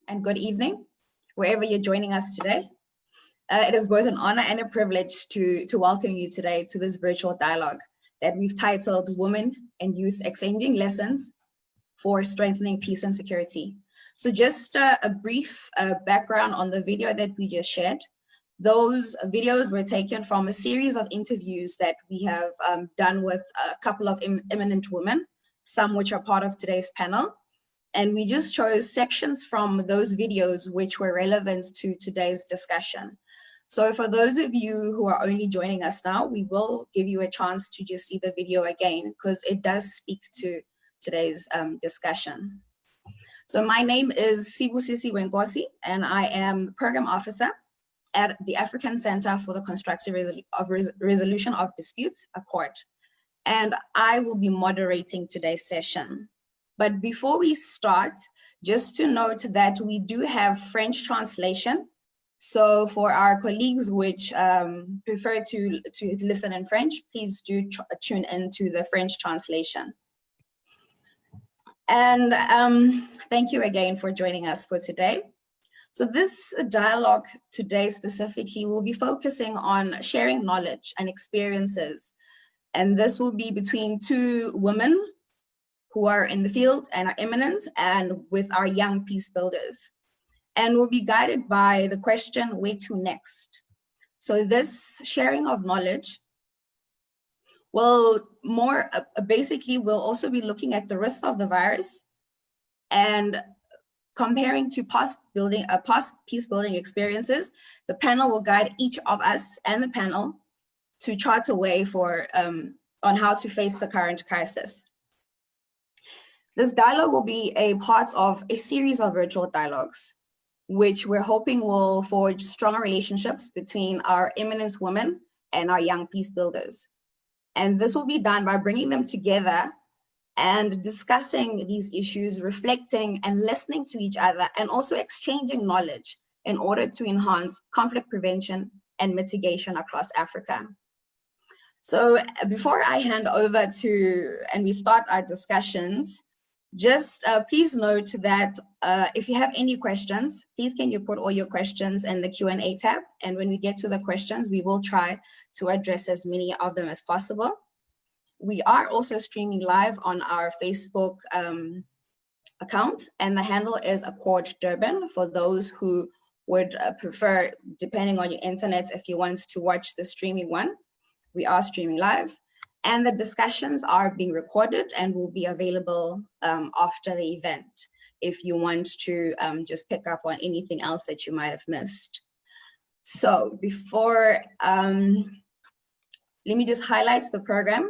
and good evening, wherever you're joining us today. It is both an honor and a privilege to welcome you today to this virtual dialogue that we've titled Women and Youth Exchanging Lessons for Strengthening Peace and Security. So just a brief background on the video that we just shared. Those videos were taken from a series of interviews that we have done with a couple of eminent women, some which are part of today's panel. And we just chose sections from those videos which were relevant to today's discussion. So for those of you who are only joining us now, we will give you a chance to just see the video again because it does speak to today's discussion. So my name is Sibusisi Wenkosi, and I am Program Officer at the African Center for the Constructive Resolution of Disputes, ACCORD. And I will be moderating today's session. But before we start, just to note that we do have French translation. So for our colleagues which prefer to listen in French, please do tune into the French translation. And thank you again for joining us for today. So this dialogue today specifically will be focusing on sharing knowledge and experiences. And this will be between two women who are in the field and are eminent, and with our young peace builders. And we'll be guided by the question, where to next? So this sharing of knowledge will basically we'll also be looking at the risk of the virus and comparing to past peace building experiences. The panel will guide each of us and the panel to chart a way for on how to face the current crisis. This dialogue will be a part of a series of virtual dialogues, which we're hoping will forge stronger relationships between our eminent women and our young peace builders. And this will be done by bringing them together and discussing these issues, reflecting and listening to each other, and also exchanging knowledge in order to enhance conflict prevention and mitigation across Africa. So before I hand over and we start our discussions, just please note that if you have any questions, please can you put all your questions in the Q&A tab, and when we get to the questions, we will try to address as many of them as possible. We are also streaming live on our Facebook account, and the handle is Accord Durban for those who would prefer, depending on your internet, if you want to watch the streaming one. We are streaming live, and the discussions are being recorded and will be available after the event if you want to just pick up on anything else that you might have missed. So before, let me just highlight the program.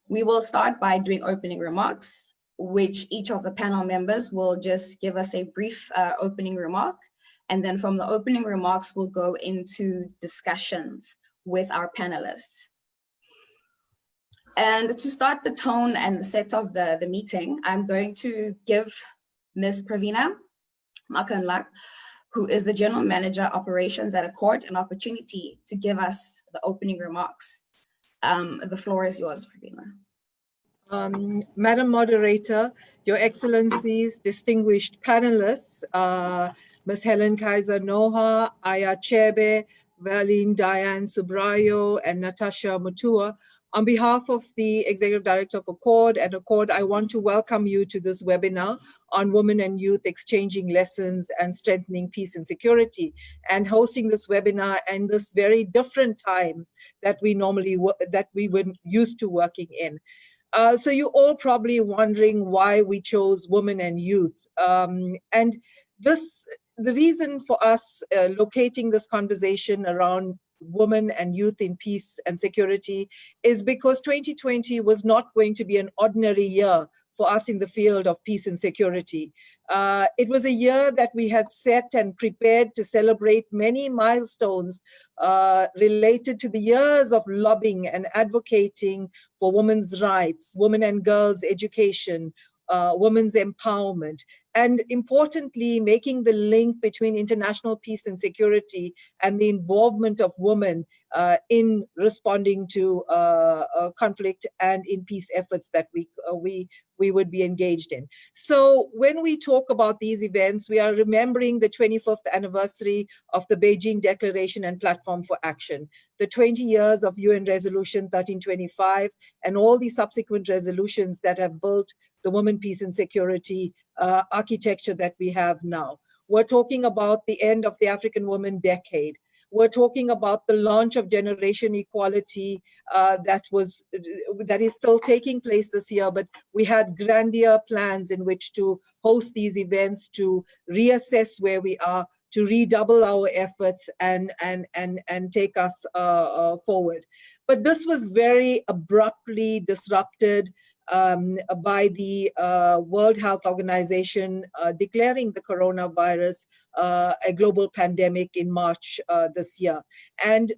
We will start by doing opening remarks, which each of the panel members will just give us a brief opening remark. And then from the opening remarks, we'll go into discussions with our panelists. And to start the tone and the set of the meeting, I'm going to give Ms. Pravina Makanlak, who is the General Manager Operations at Accord, an opportunity to give us the opening remarks. The floor is yours, Pravina. Madam Moderator, Your Excellencies, distinguished panelists, Ms. Helen Kaiser Noha, Aya Chebe, Valine Diane Subrayo, and Natasha Mutua. On behalf of the Executive Director of Accord and Accord, I want to welcome you to this webinar on women and youth exchanging lessons and strengthening peace and security, and hosting this webinar in this very different times that we were used to working in. So you're all probably wondering why we chose women and youth. And the reason for us locating this conversation around women and youth in peace and security is because 2020 was not going to be an ordinary year for us in the field of peace and security. It was a year that we had set and prepared to celebrate many milestones related to the years of lobbying and advocating for women's rights, women and girls' education, women's empowerment, and importantly, making the link between international peace and security and the involvement of women in responding to conflict and in peace efforts that we would be engaged in. So when we talk about these events, we are remembering the 25th anniversary of the Beijing Declaration and Platform for Action, the 20 years of UN Resolution 1325, and all the subsequent resolutions that have built the women, peace and security architecture that we have now. We're talking about the end of the African Woman Decade. We're talking about the launch of generation equality that is still taking place this year, but we had grandeur plans in which to host these events, to reassess where we are, to redouble our efforts and take us forward. But this was very abruptly disrupted by the World Health Organization declaring the coronavirus a global pandemic in March this year. And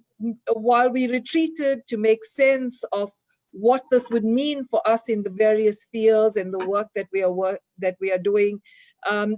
while we retreated to make sense of what this would mean for us in the various fields and the work that we are doing,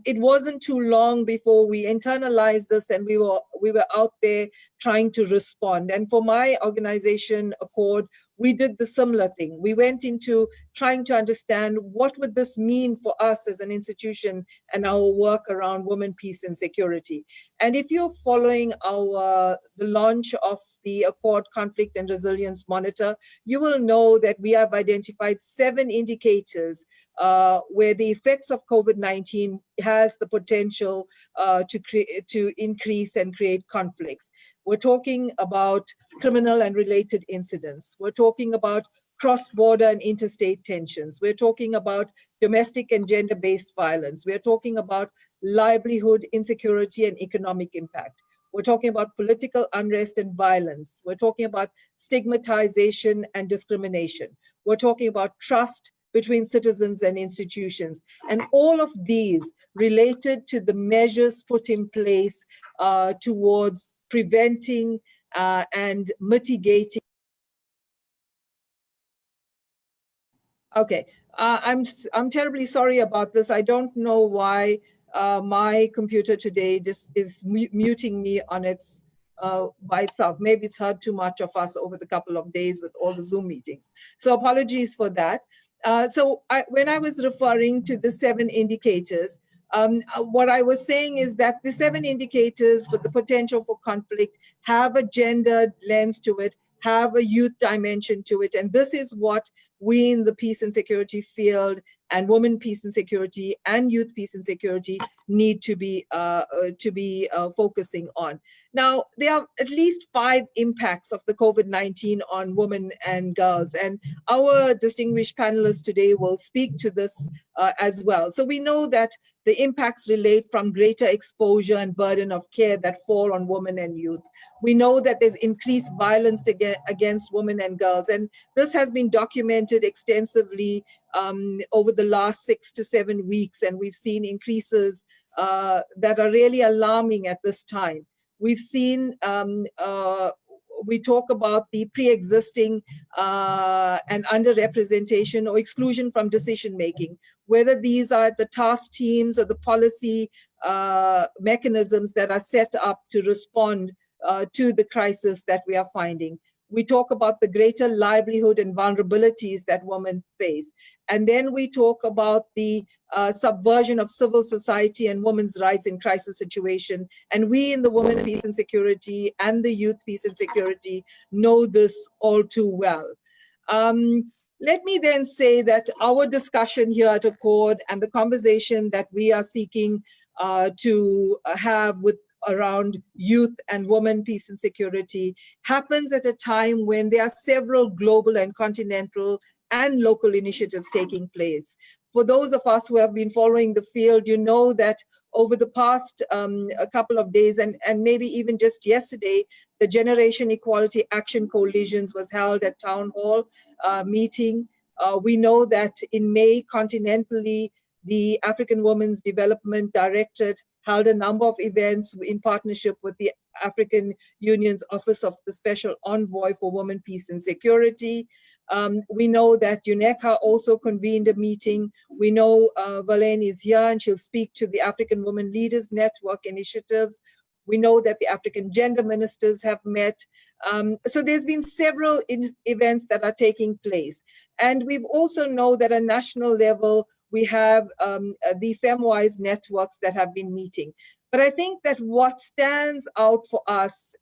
it wasn't too long before we internalized this and we were out there trying to respond. And for my organization, Accord, we did the similar thing. We went into trying to understand what would this mean for us as an institution and our work around women, peace and security. And if you're following the launch of the Accord Conflict and Resilience Monitor, you will know that we have identified 7 indicators where the effects of COVID-19 has the potential to increase and create conflicts. We're talking about criminal and related incidents. We're talking about cross-border and interstate tensions. We're talking about domestic and gender-based violence. We're talking about livelihood insecurity and economic impact. We're talking about political unrest and violence. We're talking about stigmatization and discrimination. We're talking about trust between citizens and institutions. And all of these related to the measures put in place towards preventing and mitigating. Okay, I'm terribly sorry about this. I don't know why my computer today just is muting me on its by itself. Maybe it's heard too much of us over the couple of days with all the Zoom meetings. So apologies for that. When I was referring to the 7 indicators, what I was saying is that the 7 indicators with the potential for conflict have a gender lens to it, have a youth dimension to it. And this is what we in the peace and security field and women, peace and security and youth, peace and security need to be focusing on. Now, there are at least 5 impacts of the COVID-19 on women and girls. And our distinguished panelists today will speak to this as well. So we know that the impacts relate from greater exposure and burden of care that fall on women and youth. We know that there's increased violence against women and girls. And this has been documented extensively over the last 6 to 7 weeks. And we've seen increases that are really alarming at this time. We've seen, we talk about the pre-existing and underrepresentation or exclusion from decision-making, whether these are the task teams or the policy mechanisms that are set up to respond to the crisis that we are finding. We talk about the greater livelihood and vulnerabilities that women face. And then we talk about the subversion of civil society and women's rights in crisis situation. And we in the Women, Peace and Security and the Youth, Peace and Security know this all too well. Let me then say that our discussion here at Accord and the conversation that we are seeking to have with around youth and women, peace and security happens at a time when there are several global and continental and local initiatives taking place. For those of us who have been following the field, you know that over the past a couple of days and maybe even just yesterday, the Generation Equality Action Coalitions was held at Town Hall meeting. We know that in May, continentally, the African Women's Development Directorate held a number of events in partnership with the African Union's Office of the Special Envoy for Women, Peace and Security. We know that UNECA also convened a meeting. We know Valene is here and she'll speak to the African Women Leaders Network initiatives. We know that the African gender ministers have met. So there's been several events that are taking place. And we've also know that at national level, we have the FemWise networks that have been meeting. But I think that what stands out for us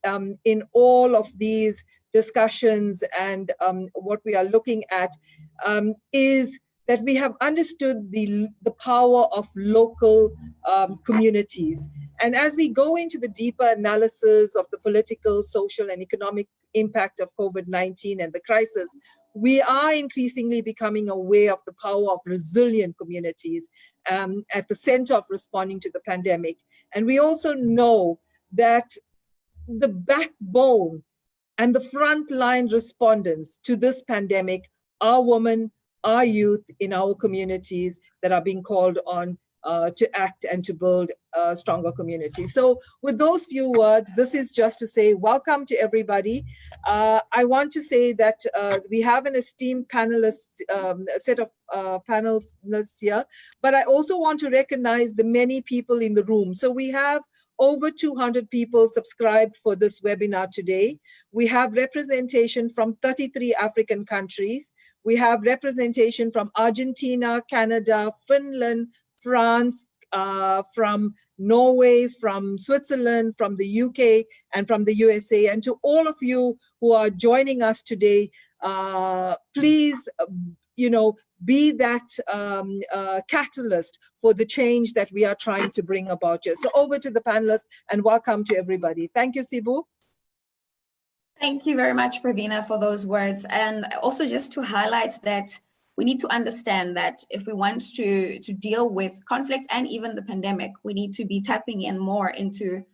in all of these discussions and what we are looking at is that we have understood the power of local communities. And as we go into the deeper analysis of the political, social, and economic impact of COVID-19 and the crisis, we are increasingly becoming aware of the power of resilient communities at the center of responding to the pandemic. And we also know that the backbone and the frontline respondents to this pandemic are women, are youth in our communities that are being called on to act and to build a stronger community. So with those few words, this is just to say welcome to everybody. I want to say that we have an esteemed panelist, set of panelists here, but I also want to recognize the many people in the room. So we have over 200 people subscribed for this webinar today. We have representation from 33 African countries. We have representation from Argentina, Canada, Finland, France, from Norway, from Switzerland, from the UK, and from the USA. And to all of you who are joining us today, please, be that catalyst for the change that we are trying to bring about here. So over to the panelists and welcome to everybody. Thank you, Sibu. Thank you very much, Pravina, for those words. And also just to highlight that we need to understand that if we want to deal with conflict and even the pandemic, we need to be tapping in more into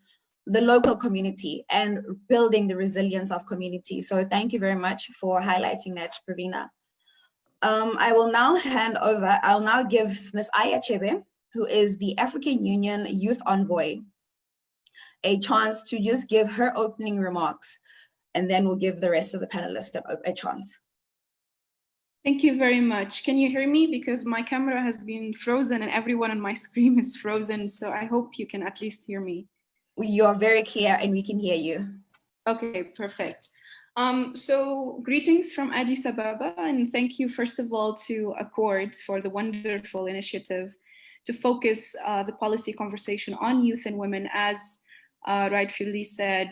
the local community and building the resilience of community. So thank you very much for highlighting that, Pravina. I will now I'll now give Ms. Aya Chebe, who is the African Union Youth Envoy, a chance to just give her opening remarks, and then we'll give the rest of the panelists a chance. Thank you very much. Can you hear me? Because my camera has been frozen and everyone on my screen is frozen. So I hope you can at least hear me. You are very clear and we can hear you. Okay, perfect. So greetings from Addis Ababa, and thank you first of all to Accord for the wonderful initiative to focus the policy conversation on youth and women. As rightfully said,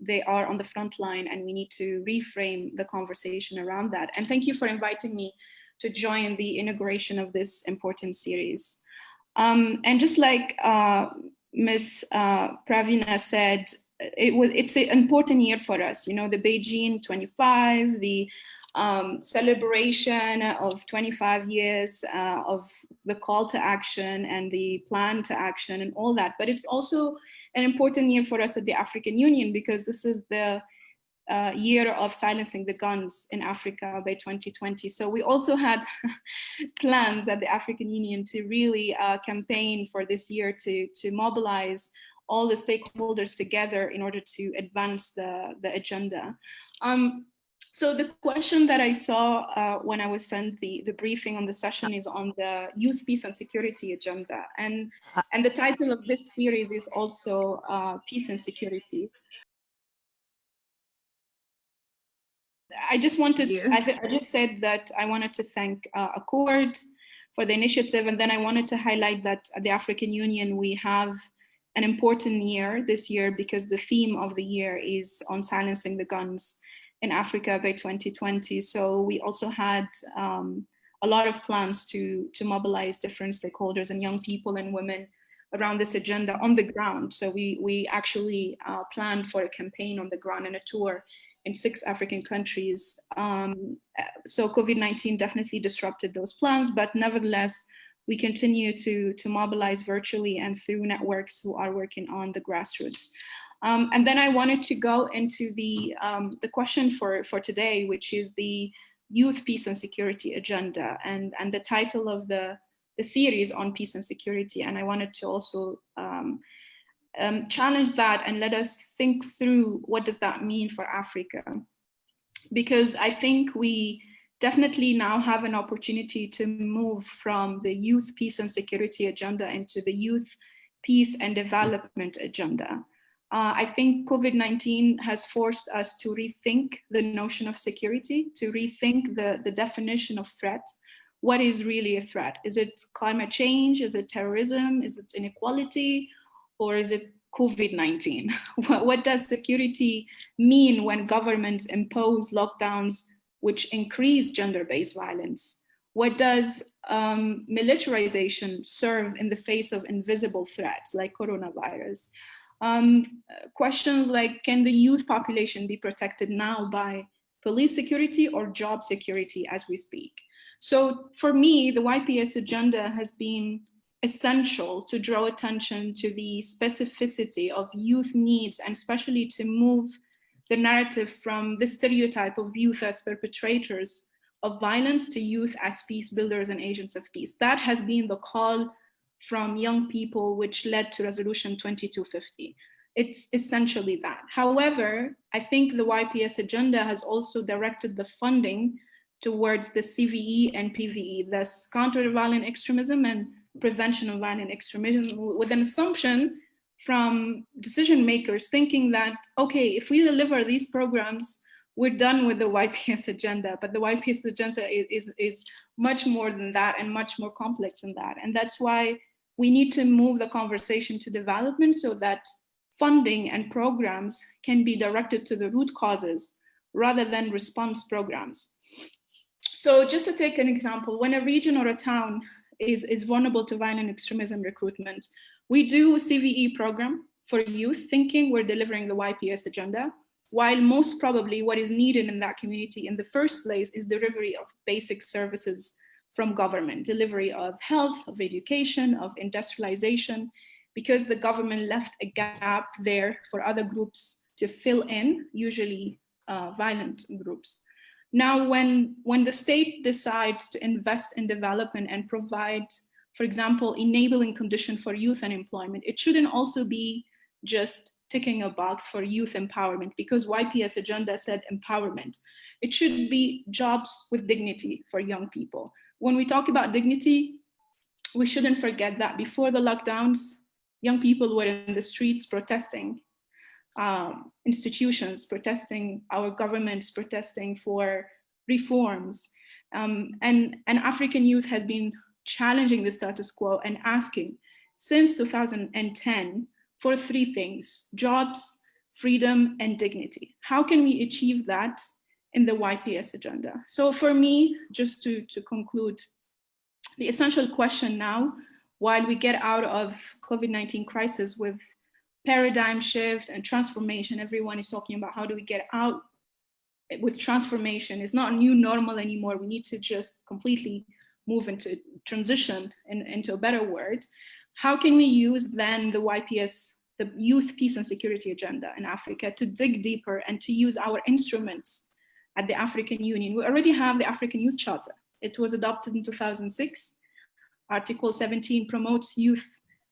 they are on the front line and we need to reframe the conversation around that. And thank you for inviting me to join the inauguration of this important series. And just like Ms. Pravina said, it's an important year for us. You know, the Beijing 25, the celebration of 25 years of the call to action and the plan to action and all that. But it's also an important year for us at the African Union because this is the year of silencing the guns in Africa by 2020. So we also had plans at the African Union to really campaign for this year to mobilize all the stakeholders together in order to advance the agenda. So the question that I saw when I was sent the briefing on the session is on the youth, peace and security agenda. And the title of this series is also Peace and Security. I just wanted, I just said that I wanted to thank Accord for the initiative. And then I wanted to highlight that at the African Union, we have an important year this year because the theme of the year is on silencing the guns in Africa by 2020. So we also had a lot of plans to mobilize different stakeholders and young people and women around this agenda on the ground. So we actually planned for a campaign on the ground and a tour in 6 African countries. So COVID-19 definitely disrupted those plans, but nevertheless, we continue to mobilize virtually and through networks who are working on the grassroots. And then I wanted to go into the question for today, which is the Youth, Peace and Security Agenda, and the title of the series on peace and security. And I wanted to also challenge that and let us think through what does that mean for Africa. because I think we definitely now have an opportunity to move from the youth peace and security agenda into the youth peace and development agenda. I think COVID-19 has forced us to rethink the notion of security, to rethink the definition of threat. What is really a threat? Is it climate change? Is it terrorism? Is it inequality? Or is it COVID-19? What does security mean when governments impose lockdowns which increase gender-based violence? What does militarization serve in the face of invisible threats like coronavirus? Questions like, can the youth population be protected now by police security or job security as we speak? So for me, the YPS agenda has been essential to draw attention to the specificity of youth needs, and especially to move the narrative from the stereotype of youth as perpetrators of violence to youth as peace builders and agents of peace. That has been the call from young people, which led to Resolution 2250. It's essentially that. However, I think the YPS agenda has also directed the funding towards the CVE and PVE, thus counter violent extremism and prevention of violent extremism, with an assumption from decision makers thinking that, okay, if we deliver these programs, we're done with the YPS agenda. But the YPS agenda is much more than that and much more complex than that. And that's why we need to move the conversation to development so that funding and programs can be directed to the root causes rather than response programs. So just to take an example, when a region or a town is vulnerable to violent extremism recruitment, we do a CVE program for youth, thinking we're delivering the YPS agenda, while most probably what is needed in that community in the first place is delivery of basic services from government, delivery of health, of education, of industrialization, because the government left a gap there for other groups to fill in, usually violent groups. Now, when the state decides to invest in development and provide, for example, enabling condition for youth and employment, it shouldn't also be just ticking a box for youth empowerment, because YPS agenda said empowerment. It should be jobs with dignity for young people. When we talk about dignity, we shouldn't forget that before the lockdowns, young people were in the streets protesting institutions, protesting our governments, protesting for reforms. And African youth has been challenging the status quo and asking since 2010 for three things: jobs, freedom, and dignity. How can we achieve that in the YPS agenda? So for me, just to conclude, the essential question now, while we get out of COVID-19 crisis with paradigm shift and transformation, everyone is talking about how do we get out with transformation. It's not a new normal anymore. We need to just completely move into transition into a better word. How can we use then the YPS, the Youth, Peace and Security Agenda in Africa, to dig deeper and to use our instruments at the African Union? We already have the African Youth Charter. It was adopted in 2006. Article 17 promotes youth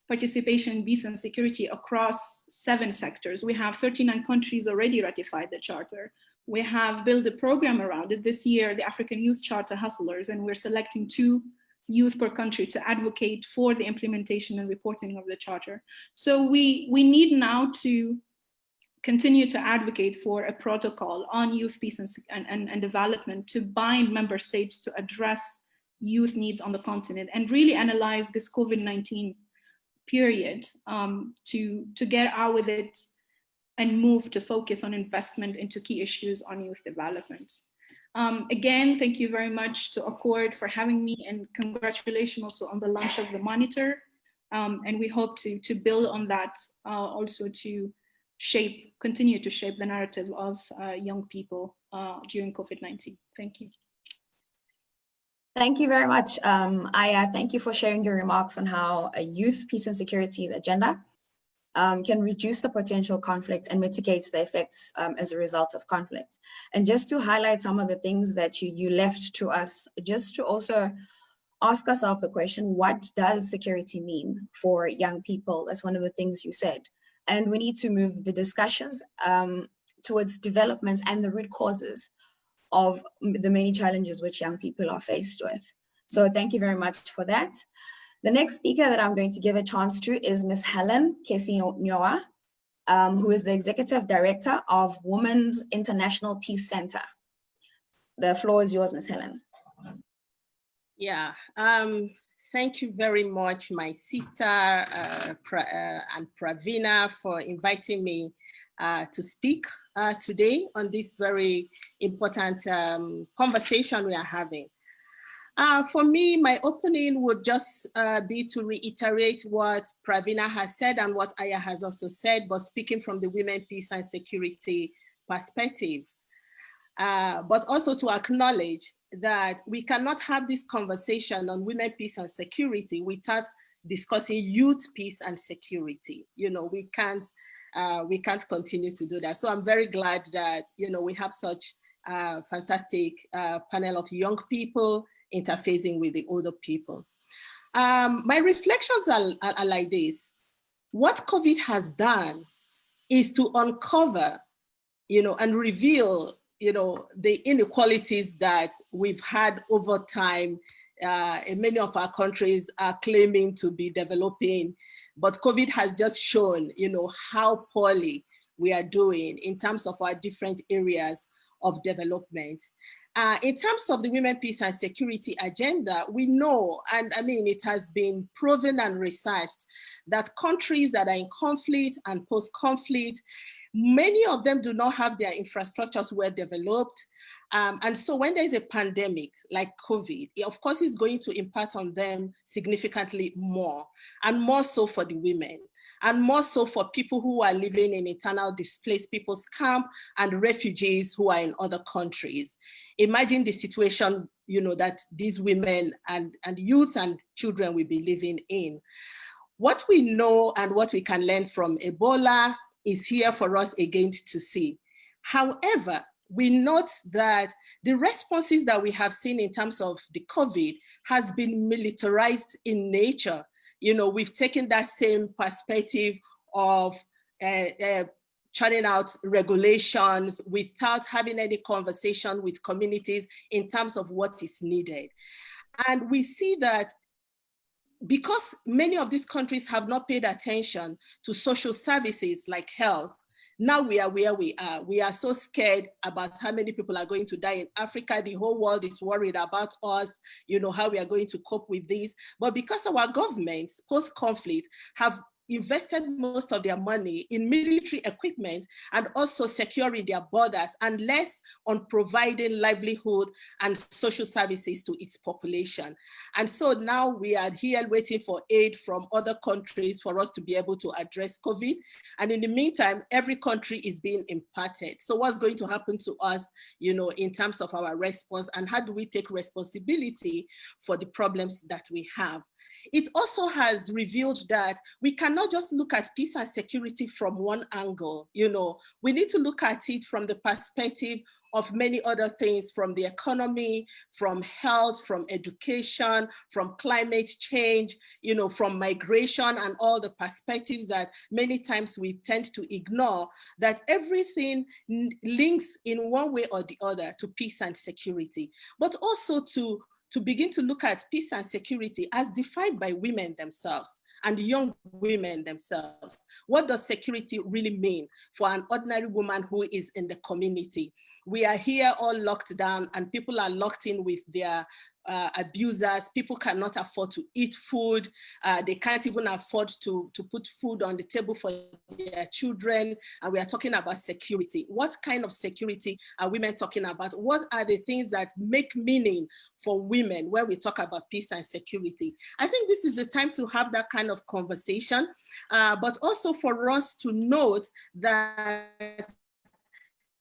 participation, peace and security across 7 sectors. We have 39 countries already ratified the charter. We have built a program around it. This year, the African Youth Charter Hustlers, and we're selecting 2 youth per country to advocate for the implementation and reporting of the charter. So we need now to continue to advocate for a protocol on youth, peace and development to bind member states to address youth needs on the continent and really analyze this COVID-19 period to get out with it and move to focus on investment into key issues on youth development. Again, thank you very much to Accord for having me, and congratulations also on the launch of the monitor. And we hope to build on that also to continue to shape the narrative of young people during COVID-19. Thank you. Thank you very much, Aya. Thank you for sharing your remarks on how a youth, peace and security agenda can reduce the potential conflict and mitigate the effects as a result of conflict. And just to highlight some of the things that you left to us, just to also ask ourselves the question, what does security mean for young people? That's one of the things you said. And we need to move the discussions towards development and the root causes of the many challenges which young people are faced with. So thank you very much for that. The next speaker that I'm going to give a chance to is Ms. Helen Kesi-Nyoa, who is the Executive Director of Women's International Peace Center. The floor is yours, Ms. Helen. Yeah, thank you very much, my sister and Pravina, for inviting me to speak today on this very important conversation we are having. For me, my opening would just be to reiterate what Pravina has said and what Aya has also said, but speaking from the women, peace and security perspective. But also to acknowledge that we cannot have this conversation on women, peace and security without discussing youth, peace and security. You know, we can't continue to do that. So I'm very glad that, you know, we have such a fantastic panel of young people interfacing with the older people. My reflections are like this. What COVID has done is to uncover, you know, and reveal, you know, the inequalities that we've had over time. In many of our countries are claiming to be developing, but COVID has just shown, you know, how poorly we are doing in terms of our different areas of development. In terms of the women, peace and security agenda, we know, and I mean, it has been proven and researched that countries that are in conflict and post-conflict, many of them do not have their infrastructures well developed. And so when there's a pandemic like COVID, it of course is going to impact on them significantly more, and more so for the women, and more so for people who are living in internal displaced people's camp and refugees who are in other countries. Imagine the situation, you know, that these women and youth and children will be living in. What we know and what we can learn from Ebola is here for us again to see. However, we note that the responses that we have seen in terms of the COVID has been militarized in nature. You know, we've taken that same perspective of churning out regulations without having any conversation with communities in terms of what is needed. And we see that because many of these countries have not paid attention to social services like health, now we are where we are. We are so scared about how many people are going to die in Africa. The whole world is worried about us, you know, how we are going to cope with this. But because our governments post-conflict have invested most of their money in military equipment and also securing their borders, and less on providing livelihood and social services to its population. And so now we are here waiting for aid from other countries for us to be able to address COVID. And in the meantime, every country is being impacted. So what's going to happen to us, you know, in terms of our response, and how do we take responsibility for the problems that we have? It also has revealed that we cannot just look at peace and security from one angle. You know, we need to look at it from the perspective of many other things, from the economy, from health, from education, from climate change, you know, from migration, and all the perspectives that many times we tend to ignore, that everything links in one way or the other to peace and security, but also to begin to look at peace and security as defined by women themselves and young women themselves. What does security really mean for an ordinary woman who is in the community? We are here all locked down, and people are locked in with their abusers. People cannot afford to eat food. They can't even afford to put food on the table for their children. And we are talking about security. What kind of security are women talking about? What are the things that make meaning for women when we talk about peace and security? I think this is the time to have that kind of conversation, but also for us to note that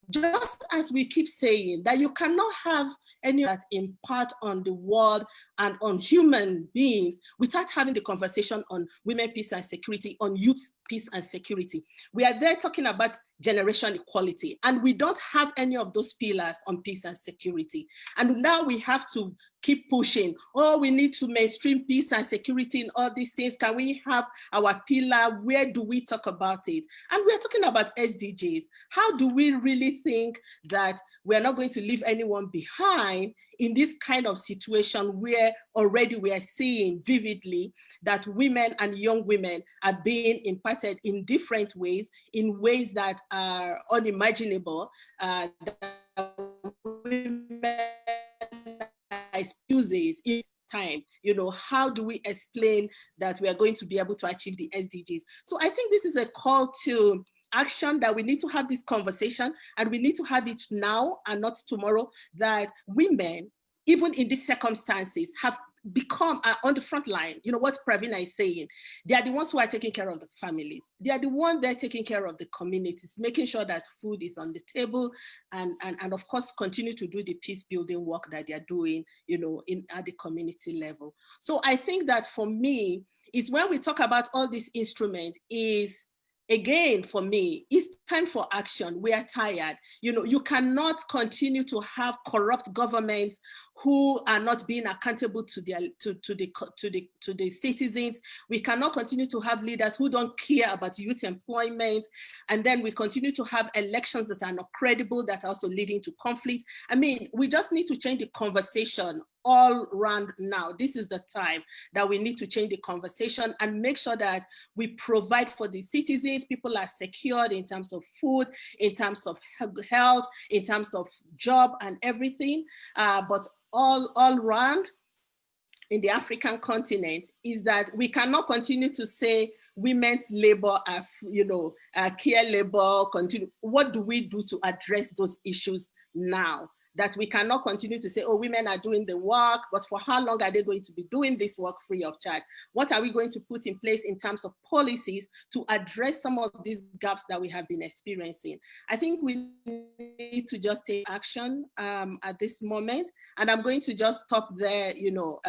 just as we keep saying that you cannot have any that impact on the world and on human beings without having the conversation on women, peace and security, on youth, peace and security. We are there talking about generation equality, and we don't have any of those pillars on peace and security. And now we have to keep pushing. Oh, we need to mainstream peace and security in all these things. Can we have our pillar? Where do we talk about it? And we're talking about SDGs. How do we really think that we're not going to leave anyone behind in this kind of situation where already we are seeing vividly that women and young women are being impacted in different ways, in ways that are unimaginable, that women excuses in time. You know, how do we explain that we are going to be able to achieve the SDGs? So I think this is a call to action, that we need to have this conversation, and we need to have it now and not tomorrow, that women, even in these circumstances, have become on the front line. You know what Pravina is saying, they are the ones who are taking care of the families. They are the ones that are taking care of the communities, making sure that food is on the table, and of course continue to do the peace building work that they are doing, you know, at the community level. So I think that for me, is when we talk about all these instruments, is again, for me, it's time for action. We are tired. You know, you cannot continue to have corrupt governments who are not being accountable to the citizens. We cannot continue to have leaders who don't care about youth employment, and then we continue to have elections that are not credible, that are also leading to conflict. I mean, we just need to change the conversation all around now. This is the time that we need to change the conversation and make sure that we provide for the citizens. People are secured in terms of food, in terms of health, in terms of job and everything. But all around in the African continent is that we cannot continue to say women's labor are, you know, care labor, continue. What do we do to address those issues now? That we cannot continue to say, oh, women are doing the work, but for how long are they going to be doing this work free of charge? What are we going to put in place in terms of policies to address some of these gaps that we have been experiencing? I think we need to just take action at this moment. And I'm going to just stop there, you know,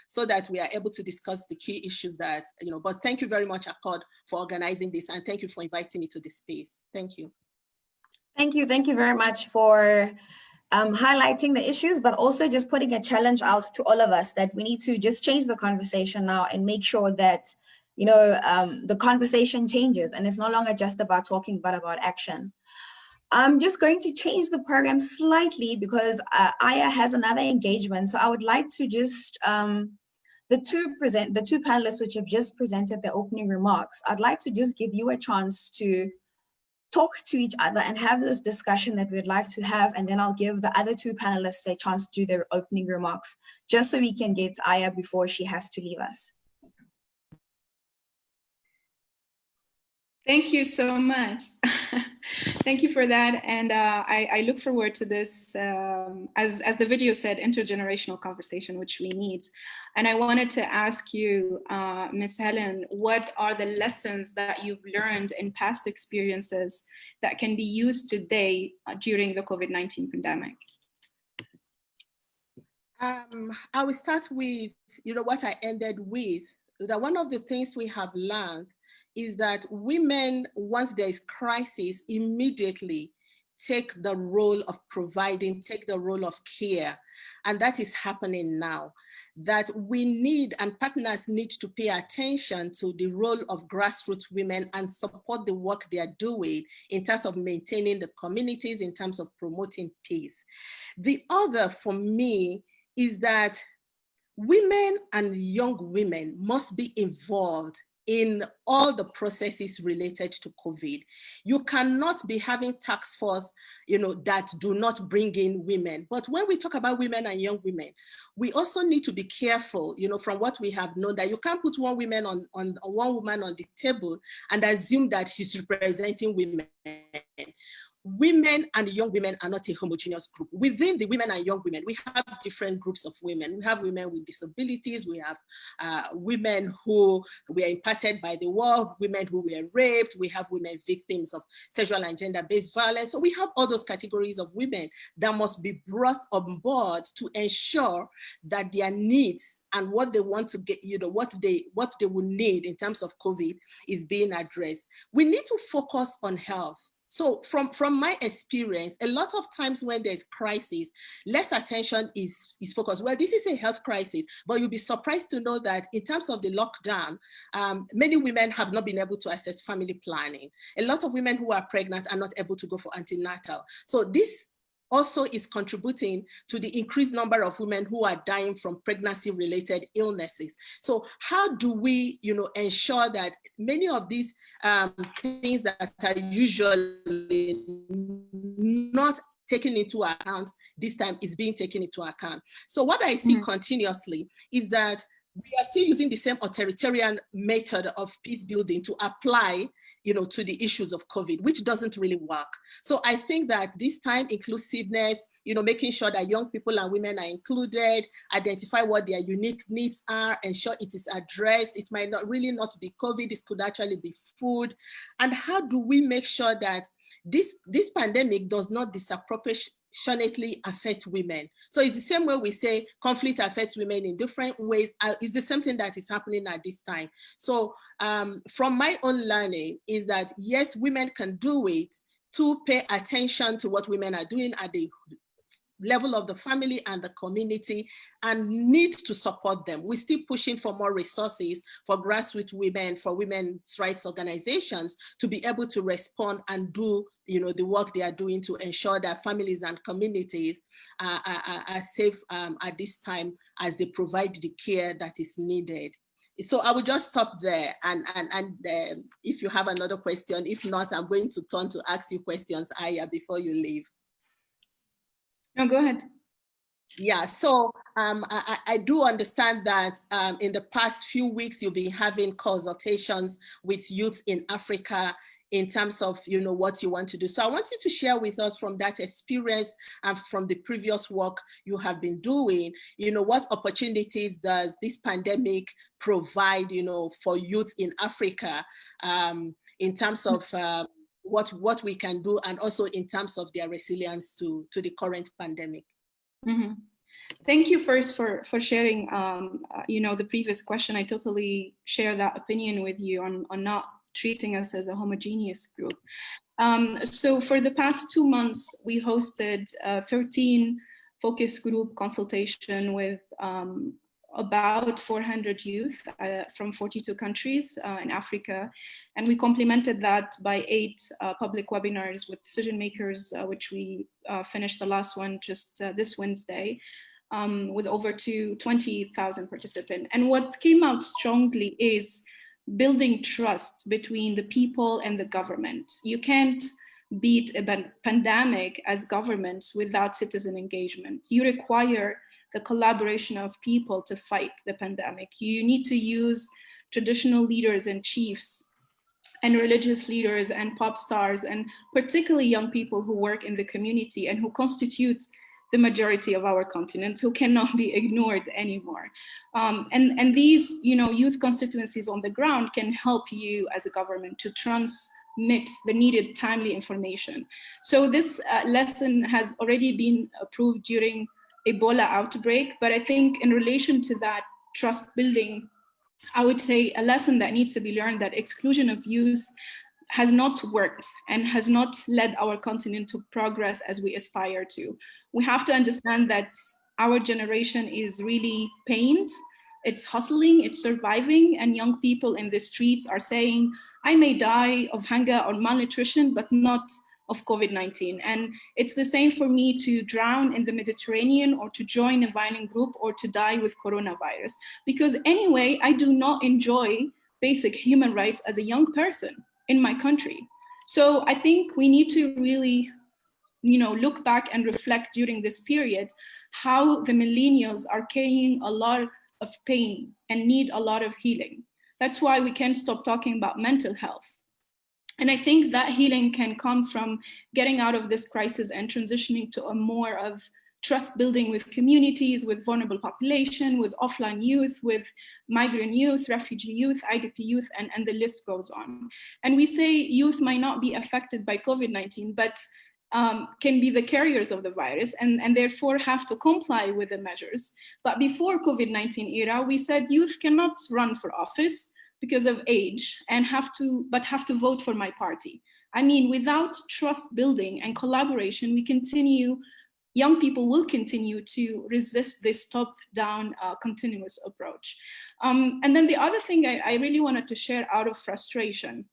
so that we are able to discuss the key issues that, you know, but thank you very much, Accord, for organizing this. And thank you for inviting me to this space. Thank you. Thank you. Thank you very much for highlighting the issues, but also just putting a challenge out to all of us that we need to just change the conversation now and make sure that, you know, the conversation changes and it's no longer just about talking, but about action. I'm just going to change the program slightly because Aya has another engagement. So I would like to just, the two panelists which have just presented their opening remarks, I'd like to just give you a chance to talk to each other and have this discussion that we'd like to have, and then I'll give the other two panelists a chance to do their opening remarks, just so we can get Aya before she has to leave us. Thank you so much. Thank you for that. And I look forward to this, as the video said, intergenerational conversation, which we need. And I wanted to ask you, Ms. Helen, what are the lessons that you've learned in past experiences that can be used today during the COVID-19 pandemic? I will start with, you know, what I ended with, that one of the things we have learned is that women, once there is crisis, immediately take the role of providing, take the role of care. And that is happening now. That we need, and partners need to pay attention to the role of grassroots women and support the work they are doing in terms of maintaining the communities, in terms of promoting peace. The other for me is that women and young women must be involved in all the processes related to COVID. You cannot be having task force, you know, that do not bring in women. But when we talk about women and young women, we also need to be careful, you know, from what we have known, that you can't put one woman on the table and assume that she's representing women. Women and young women are not a homogeneous group. Within the women and young women, we have different groups of women. We have women with disabilities, we have women who were impacted by the war, women who were raped, we have women victims of sexual and gender-based violence. So we have all those categories of women that must be brought on board to ensure that their needs and what they want to get, you know, what they will need in terms of COVID is being addressed. We need to focus on health. So from my experience, a lot of times when there's crisis, less attention is focused. Well, this is a health crisis, but you'll be surprised to know that in terms of the lockdown, many women have not been able to access family planning. A lot of women who are pregnant are not able to go for antenatal. So this also is contributing to the increased number of women who are dying from pregnancy-related illnesses. So how do we, ensure that many of these things that are usually not taken into account this time is being taken into account? So what I see continuously is that we are still using the same authoritarian method of peace building to apply, to the issues of COVID, which doesn't really work. So I think that this time inclusiveness, making sure that young people and women are included, identify what their unique needs are, ensure it is addressed. It might not really not be COVID, this could actually be food. And how do we make sure that this pandemic does not disproportionately affect women? So it's the same way we say conflict affects women in different ways. It's the same thing that is happening at this time. So from my own learning is that yes, women can do it, to pay attention to what women are doing at the level of the family and the community, and need to support them. We're still pushing for more resources for grassroots women, for women's rights organizations to be able to respond and do the work they are doing to ensure that families and communities are safe at this time as they provide the care that is needed. So I will just stop there, and if you have another question, if not, I'm going to turn to ask you questions, Aya, before you leave. No, go ahead. Yeah, so I do understand that in the past few weeks, you've been having consultations with youth in Africa in terms of, what you want to do. So I want you to share with us from that experience and from the previous work you have been doing, what opportunities does this pandemic provide, for youth in Africa in terms of what we can do, and also in terms of their resilience to the current pandemic. Mm-hmm. Thank you first for sharing, the previous question. I totally share that opinion with you on not treating us as a homogeneous group. So for the past 2 months, we hosted 13 focus group consultation with about 400 youth from 42 countries in Africa. And we complemented that by 8 public webinars with decision makers, which we finished the last one just this Wednesday, with over 20,000 participants. And what came out strongly is building trust between the people and the government. You can't beat a pandemic as governments without citizen engagement. You require the collaboration of people to fight the pandemic. You need to use traditional leaders and chiefs and religious leaders and pop stars, and particularly young people who work in the community and who constitute the majority of our continent, who cannot be ignored anymore. And these, youth constituencies on the ground can help you as a government to transmit the needed timely information. So this lesson has already been approved during Ebola outbreak, but I think in relation to that trust building, I would say a lesson that needs to be learned, that exclusion of youth has not worked and has not led our continent to progress as we aspire to. We have to understand that our generation is really pained, it's hustling, it's surviving, and young people in the streets are saying, I may die of hunger or malnutrition, but not of COVID-19. And it's the same for me to drown in the Mediterranean or to join a violent group or to die with coronavirus. Because anyway, I do not enjoy basic human rights as a young person in my country. So I think we need to really, look back and reflect during this period how the millennials are carrying a lot of pain and need a lot of healing. That's why we can't stop talking about mental health. And I think that healing can come from getting out of this crisis and transitioning to a more of trust building with communities, with vulnerable population, with offline youth, with migrant youth, refugee youth, IDP youth, and the list goes on. And we say youth might not be affected by COVID-19, but can be the carriers of the virus and therefore have to comply with the measures. But before COVID-19 era, we said youth cannot run for office because of age and have to vote for my party. I mean, without trust building and collaboration, young people will continue to resist this top-down continuous approach. And then the other thing I really wanted to share out of frustration,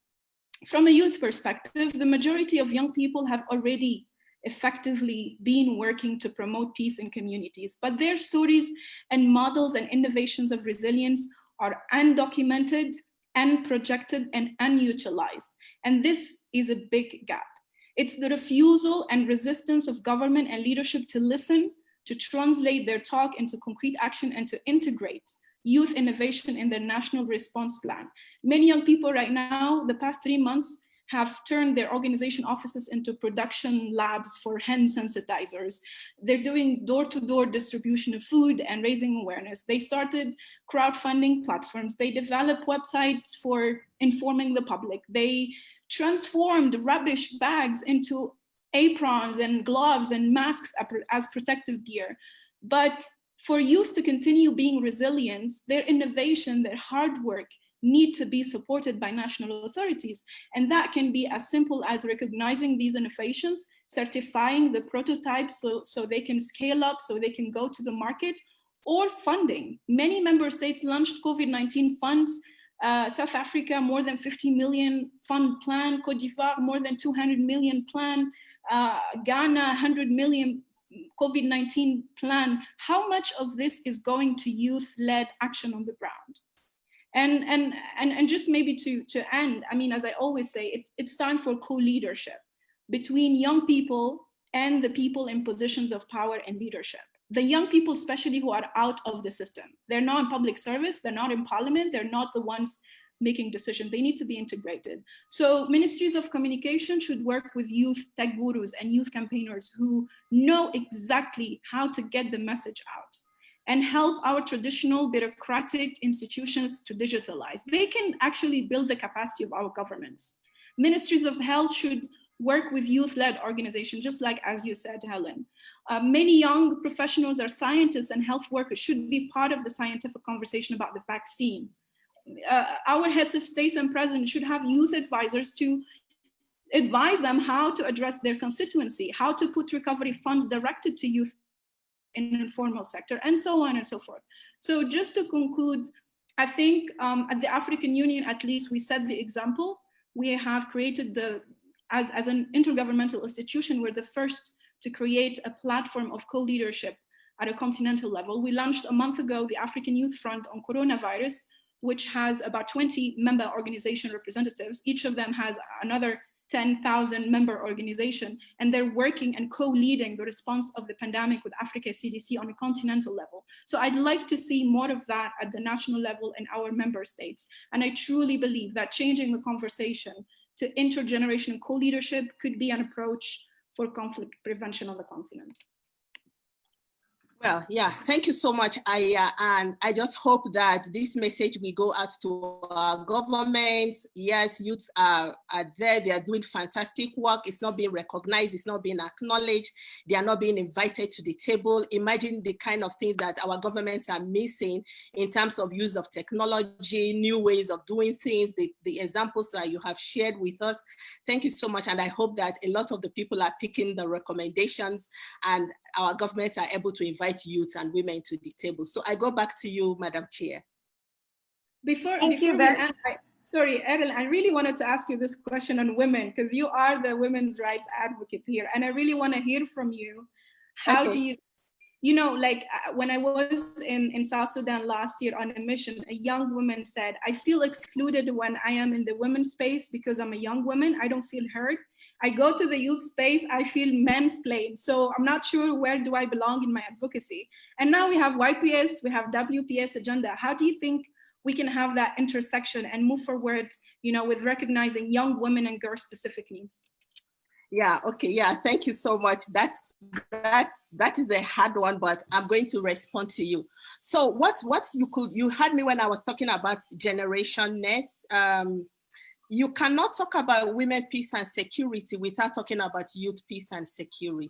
from a youth perspective, the majority of young people have already effectively been working to promote peace in communities, but their stories and models and innovations of resilience are undocumented, unprojected, and unutilized. And this is a big gap. It's the refusal and resistance of government and leadership to listen, to translate their talk into concrete action, and to integrate youth innovation in their national response plan. Many young people right now, the past 3 months, have turned their organization offices into production labs for hand sensitizers. They're doing door-to-door distribution of food and raising awareness. They started crowdfunding platforms. They developed websites for informing the public. They transformed rubbish bags into aprons and gloves and masks as protective gear. But for youth to continue being resilient, their innovation, their hard work need to be supported by national authorities. And that can be as simple as recognizing these innovations, certifying the prototypes so they can scale up, so they can go to the market, or funding. Many member states launched COVID-19 funds. South Africa, more than 50 million fund plan. Cote d'Ivoire, more than 200 million plan. Ghana, 100 million COVID-19 plan. How much of this is going to youth-led action on the ground? And just maybe to end, I mean, as I always say, it's time for co-leadership between young people and the people in positions of power and leadership. The young people, especially who are out of the system, they're not in public service, they're not in parliament, they're not the ones making decisions. They need to be integrated. So ministries of communication should work with youth tech gurus and youth campaigners who know exactly how to get the message out, and help our traditional bureaucratic institutions to digitalize. They can actually build the capacity of our governments. Ministries of health should work with youth-led organizations, just like as you said, Helen. Many young professionals are scientists and health workers should be part of the scientific conversation about the vaccine. Our heads of states and presidents should have youth advisors to advise them how to address their constituency, how to put recovery funds directed to youth in informal sector, and so on and so forth. So just to conclude, I think at the African Union, at least, we set the example. We have created as an intergovernmental institution, we're the first to create a platform of co-leadership at a continental level. We launched a month ago the African Youth Front on Coronavirus, which has about 20 member organization representatives. Each of them has another 10,000 member organization, and they're working and co-leading the response of the pandemic with Africa CDC on a continental level. So I'd like to see more of that at the national level in our member states. And I truly believe that changing the conversation to intergenerational co-leadership could be an approach for conflict prevention on the continent. Well, yeah, thank you so much, Aya. And I just hope that this message will go out to our governments. Yes, youths are there. They are doing fantastic work. It's not being recognized. It's not being acknowledged. They are not being invited to the table. Imagine the kind of things that our governments are missing in terms of use of technology, new ways of doing things, the examples that you have shared with us. Thank you so much. And I hope that a lot of the people are picking the recommendations and our governments are able to invite youth and women to the table. So I go back to you, Madam Chair. Sorry, Errol, I really wanted to ask you this question on women, because you are the women's rights advocates here. And I really want to hear from you. How do you know, like when I was in South Sudan last year on a mission, a young woman said, I feel excluded when I am in the women's space because I'm a young woman. I don't feel heard. I go to the youth space, I feel mansplained. So I'm not sure where do I belong in my advocacy. And now we have YPS, we have WPS agenda. How do you think we can have that intersection and move forward, you know, with recognizing young women and girl specific needs? Yeah, okay, yeah, thank you so much. That is a hard one, but I'm going to respond to you. So you heard me when I was talking about generationness. You cannot talk about women, peace and security without talking about youth, peace and security.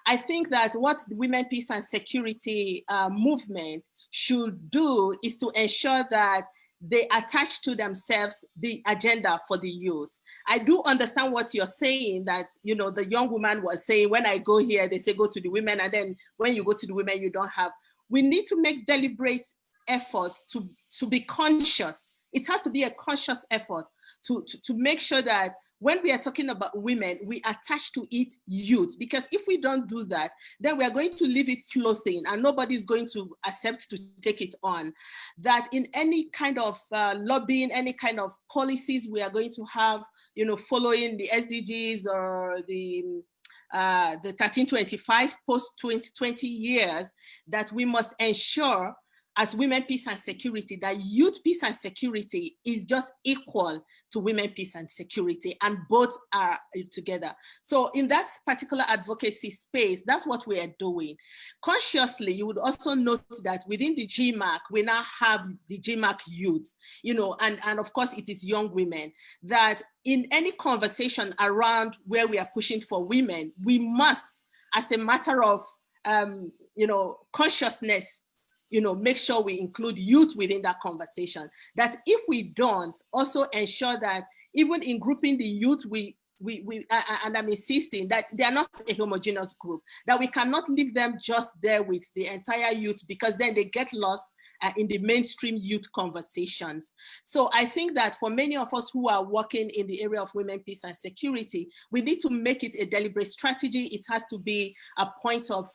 I think that what the women, peace and security movement should do is to ensure that they attach to themselves the agenda for the youth. I do understand what you're saying, that, you know, the young woman was saying, when I go here, they say go to the women, and then when you go to the women, you don't have. We need to make deliberate effort to be conscious. It has to be a conscious effort to make sure that when we are talking about women, we attach to it youth, because if we don't do that, then we are going to leave it floating and nobody's going to accept to take it on. That in any kind of lobbying, any kind of policies we are going to have, you know, following the SDGs or the 1325 post-2020 years, that we must ensure as women, peace and security, that youth peace and security is just equal to women, peace and security, and both are together. So in that particular advocacy space, that's what we are doing. Consciously, you would also note that within the GMAC, we now have the GMAC youth, you know, and of course it is young women, that in any conversation around where we are pushing for women, we must, as a matter of, you know, consciousness, you know, make sure we include youth within that conversation. That if we don't, also ensure that even in grouping the youth, and I'm insisting that they are not a homogeneous group, that we cannot leave them just there with the entire youth, because then they get lost in the mainstream youth conversations. So I think that for many of us who are working in the area of women, peace and security, we need to make it a deliberate strategy. It has to be a point of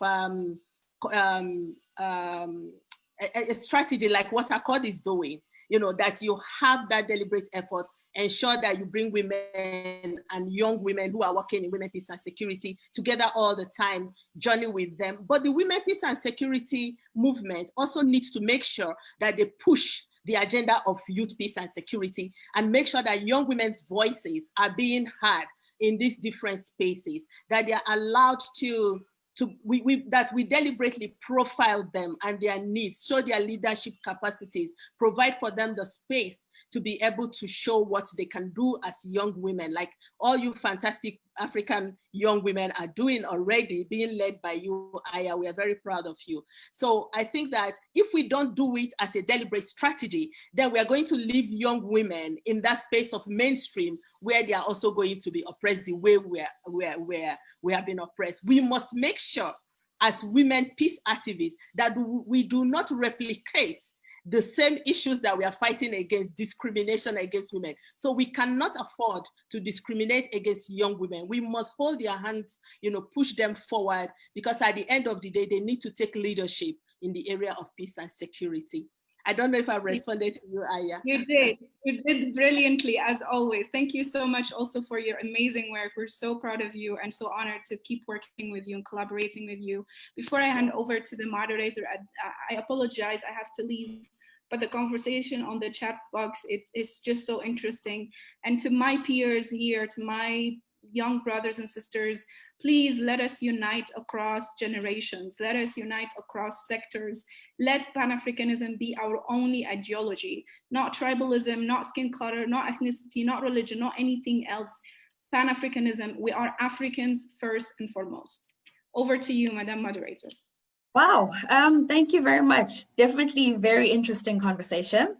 a strategy like what ACORD is doing, you know, that you have that deliberate effort, ensure that you bring women and young women who are working in women, peace and security together all the time, journey with them. But the women, peace and security movement also needs to make sure that they push the agenda of youth, peace and security, and make sure that young women's voices are being heard in these different spaces, that they are allowed that we deliberately profile them and their needs, show their leadership capacities, provide for them the space to be able to show what they can do as young women, like all you fantastic African young women are doing already, being led by you, Aya. We are very proud of you. So I think that if we don't do it as a deliberate strategy, then we are going to leave young women in that space of mainstream where they are also going to be oppressed the way we have been oppressed. We must make sure as women peace activists that we do not replicate the same issues that we are fighting against, discrimination against women. So we cannot afford to discriminate against young women. We must hold their hands, you know, push them forward, because at the end of the day, they need to take leadership in the area of peace and security. I don't know if I responded to you, Aya. You did brilliantly, as always. Thank you so much also for your amazing work. We're so proud of you and so honored to keep working with you and collaborating with you. Before I hand over to the moderator, I apologize, I have to leave, but the conversation on the chat box, it's just so interesting. And to my peers here, to my young brothers and sisters, please let us unite across generations. Let us unite across sectors. Let Pan-Africanism be our only ideology, not tribalism, not skin color, not ethnicity, not religion, not anything else. Pan-Africanism, we are Africans first and foremost. Over to you, Madam Moderator. Wow, thank you very much. Definitely very interesting conversation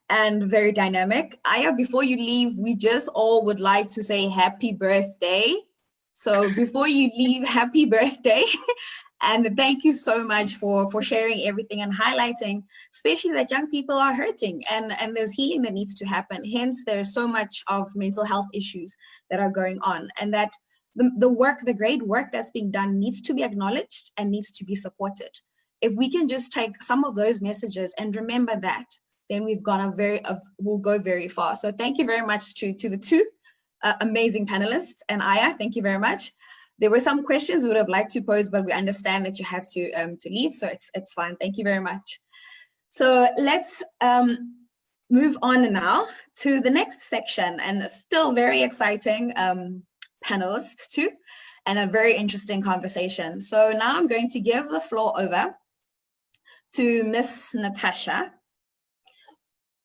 and very dynamic. Aya, before you leave, we just all would like to say happy birthday. So before you leave, happy birthday. And thank you so much for sharing everything and highlighting, especially that young people are hurting and there's healing that needs to happen. Hence, there's so much of mental health issues that are going on, and that the great work that's being done needs to be acknowledged and needs to be supported. If we can just take some of those messages and remember that, then we'll go very far. So thank you very much to the two amazing panelists, and Aya, thank you very much. There were some questions we would have liked to pose, but we understand that you have to leave, so it's fine. Thank you very much. So let's move on now to the next section, and still very exciting panelists too, and a very interesting conversation. So now I'm going to give the floor over to Miss Natasha,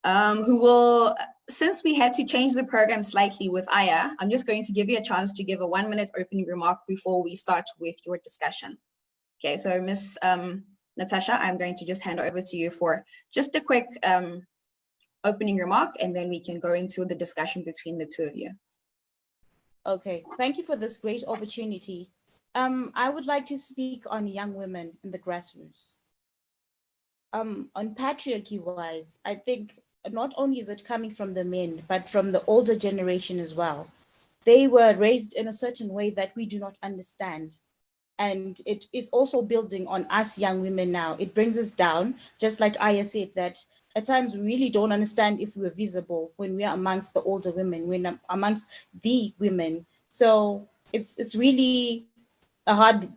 who will, since we had to change the program slightly with Aya, I'm just going to give you a chance to give a 1-minute opening remark before we start with your discussion. Okay, so Miss Natasha, I'm going to just hand over to you for just a quick opening remark, and then we can go into the discussion between the two of you. Okay, thank you for this great opportunity. I would like to speak on young women in the grassroots. On patriarchy-wise, I think not only is it coming from the men, but from the older generation as well. They were raised in a certain way that we do not understand. And it's also building on us young women now. It brings us down, just like Aya said, that at times we really don't understand if we're visible when we are amongst the older women, when amongst the women. So it's really a hard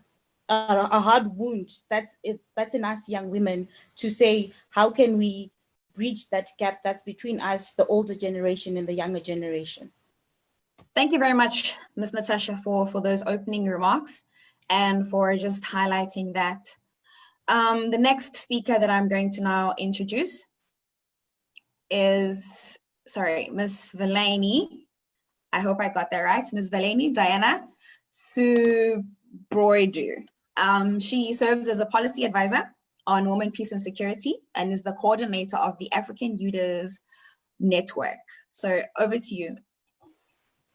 wound that's in us young women to say, how can we bridge that gap that's between us, the older generation and the younger generation? Thank you very much, Ms. Natasha, for those opening remarks and for just highlighting that. The next speaker that I'm going to now introduce is, sorry, Ms. Velani. I hope I got that right. Ms. Velani Diana Subroidu. She serves as a policy advisor on women, peace and security and is the coordinator of the African Leaders Network. So over to you.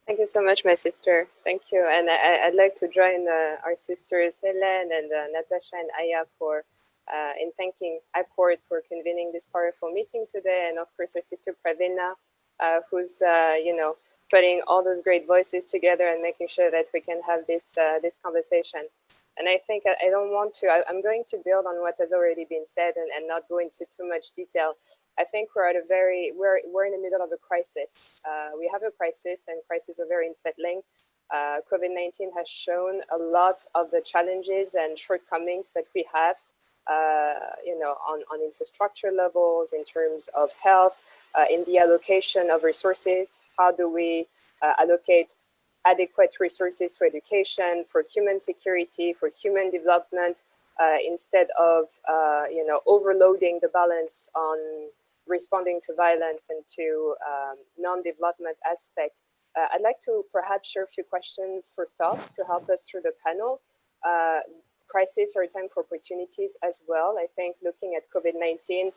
Thank you so much, my sister. Thank you. And I'd like to join our sisters Helen and Natasha and Aya in thanking Accord for convening this powerful meeting today. And of course, our sister Pravina, who's, putting all those great voices together and making sure that we can have this conversation. And I think I don't want to, I'm going to build on what has already been said and not go into too much detail. I think we're in the middle of a crisis. We have a crisis, and crises are very unsettling. COVID-19 has shown a lot of the challenges and shortcomings that we have, on infrastructure levels, in terms of health, in the allocation of resources. How do we allocate adequate resources for education, for human security, for human development, instead of, overloading the balance on responding to violence and to non-development aspect. I'd like to perhaps share a few questions for thoughts to help us through the panel. Crises are a time for opportunities as well. I think looking at COVID-19,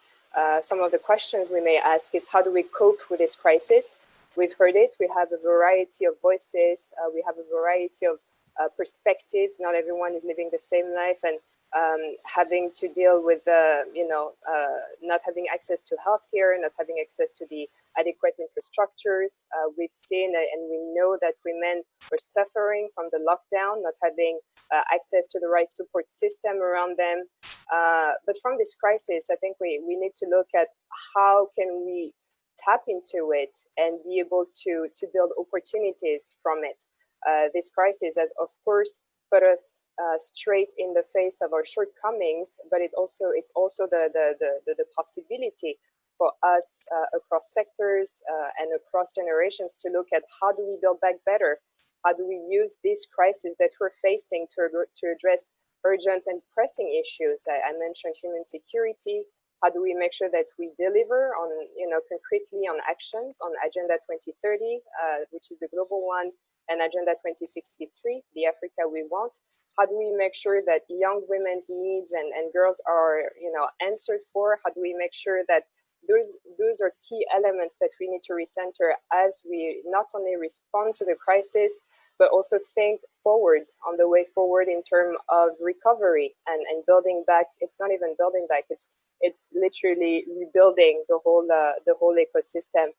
some of the questions we may ask is, how do we cope with this crisis? We've heard it. We have a variety of voices. We have a variety of perspectives. Not everyone is living the same life, and having to deal with, not having access to healthcare, not having access to the adequate infrastructures. We've seen and we know that women were suffering from the lockdown, not having access to the right support system around them. But from this crisis, I think we need to look at how can we tap into it and be able to build opportunities from it. This crisis has, of course, put us straight in the face of our shortcomings, but it's also the possibility for us across sectors and across generations to look at how do we build back better? How do we use this crisis that we're facing to address urgent and pressing issues? I mentioned human security. How do we make sure that we deliver on, concretely on actions on Agenda 2030, which is the global one, and Agenda 2063, the Africa we want? How do we make sure that young women's needs and girls are, answered for? How do we make sure that those are key elements that we need to recenter as we not only respond to the crisis, but also think forward on the way forward in terms of recovery and building back. It's not even building back, it's literally rebuilding the whole ecosystem.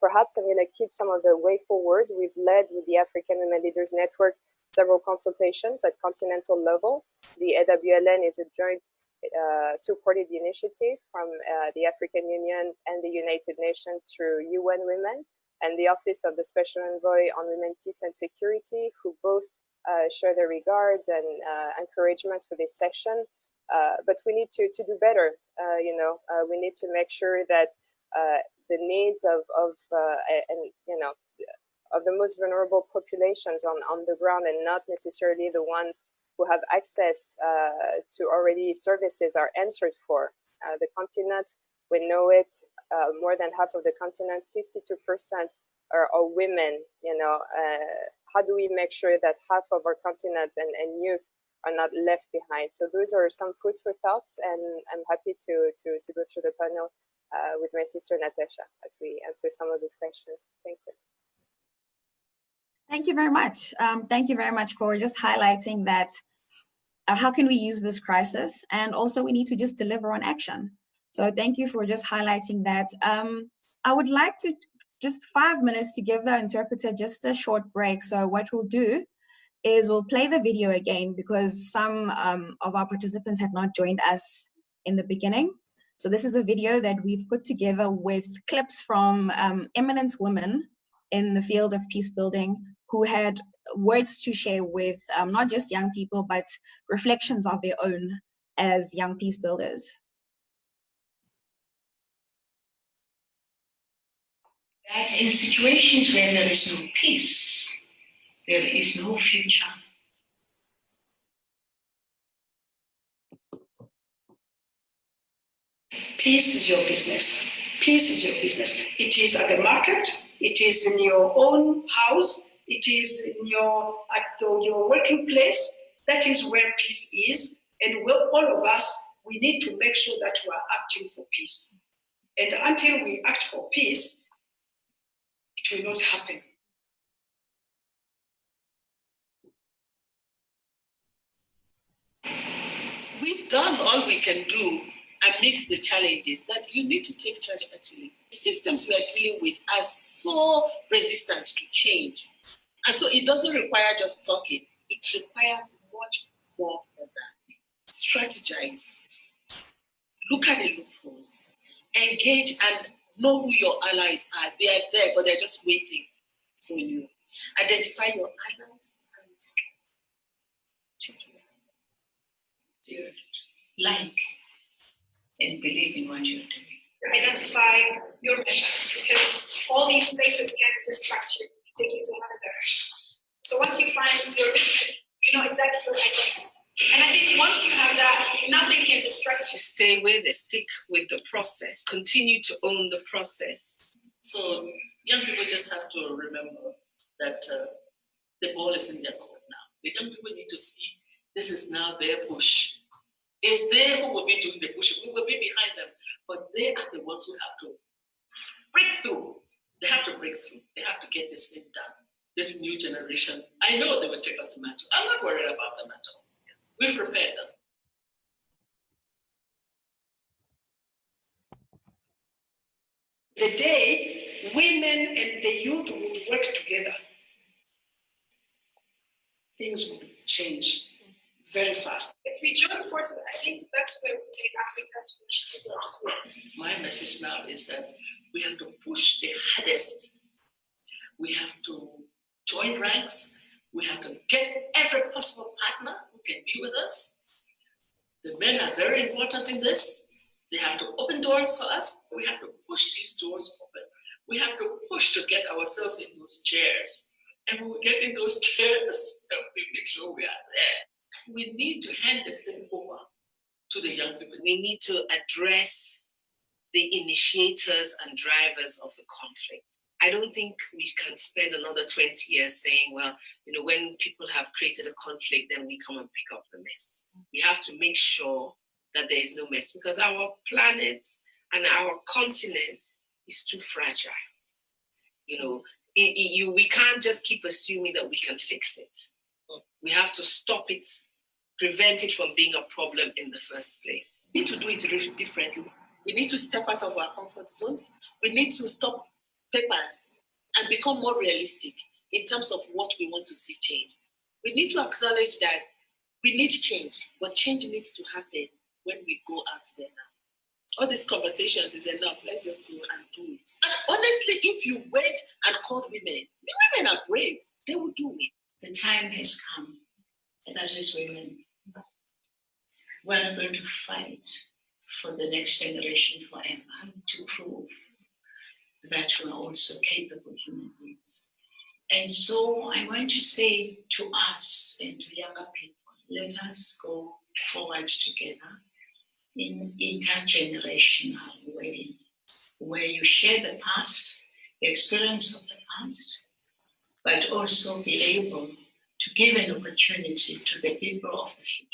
Perhaps I'm going to keep some of the way forward. We've led with the African Women Leaders Network several consultations at continental level. The AWLN is a joint supported initiative from the African Union and the United Nations through UN Women and the Office of the Special Envoy on Women, Peace and Security, who both share their regards and encouragement for this session. But we need to do better. We need to make sure that the needs of the most vulnerable populations on the ground, and not necessarily the ones who have access to already services, are answered for. The continent, we know it, more than half of the continent, 52% are women. How do we make sure that half of our continent and youth are not left behind? So those are some food for thoughts, and I'm happy to go through the panel with my sister Natasha as we answer some of these questions. Thank you. Thank you very much. Thank you very much for just highlighting that how can we use this crisis? And also we need to just deliver on action. So thank you for just highlighting that. I would like to just 5 minutes to give the interpreter just a short break. So what we'll do is we'll play the video again because some of our participants had not joined us in the beginning. So this is a video that we've put together with clips from eminent women in the field of peace building who had words to share with not just young people, but reflections of their own as young peace builders. That in situations where there is no peace, there is no future. Peace is your business. Peace is your business. It is at the market. It is in your own house. It is in your working place. That is where peace is. And all of us, we need to make sure that we are acting for peace. And until we act for peace, it will not happen. We've done all we can do amidst the challenges that you need to take charge actually. The systems we are dealing with are so resistant to change. And so it doesn't require just talking. It requires much more than that. Strategize. Look at the loopholes. Engage and know who your allies are. They are there, but they're just waiting for you. Identify your allies and like and believe in what you're doing. Identify your mission, because all these spaces can distract you, take you to another direction. So once you find your mission, you know exactly your identity. And I think once you have that, nothing can distract you. Stay with it, stick with the process, continue to own the process. So young people just have to remember that the ball is in their court now. The young people need to see this is now their push. It's they who will be doing the pushing. We will be behind them, but they are the ones who have to break through. They have to break through. They have to get this thing done. This new generation, I know they will take up the mantle. I'm not worried about the mantle. We've prepared them. The day women and the youth would work together, things will change very fast. If we join forces, I think that's where we take Africa to which deserves to be. My message now is that we have to push the hardest. We have to join ranks. We have to get every possible partner who can be with us. The men are very important in this. They have to open doors for us. We have to push these doors open. We have to push to get ourselves in those chairs. And when we get in those chairs, we make sure we are there. We need to hand the thing over to the young people. We need to address the initiators and drivers of the conflict. I don't think we can spend another 20 years saying, well, you know, when people have created a conflict, then we come and pick up the mess. We have to make sure that there is no mess because our planet and our continent is too fragile. You know, we can't just keep assuming that we can fix it. We have to stop it, prevent it from being a problem in the first place. We need to do it differently. We need to step out of our comfort zones. We need to stop papers and become more realistic in terms of what we want to see change. We need to acknowledge that we need change, but change needs to happen when we go out there now. All these conversations is enough. Let's just go and do it. And honestly, if you wait and call women are brave. They will do it. The time has come that as women, we're not going to fight for the next generation forever to prove that we're also capable human beings. And so I want to say to us and to younger people, let us go forward together in intergenerational way, where you share the past, the experience of the past, but also be able to give an opportunity to the people of the future.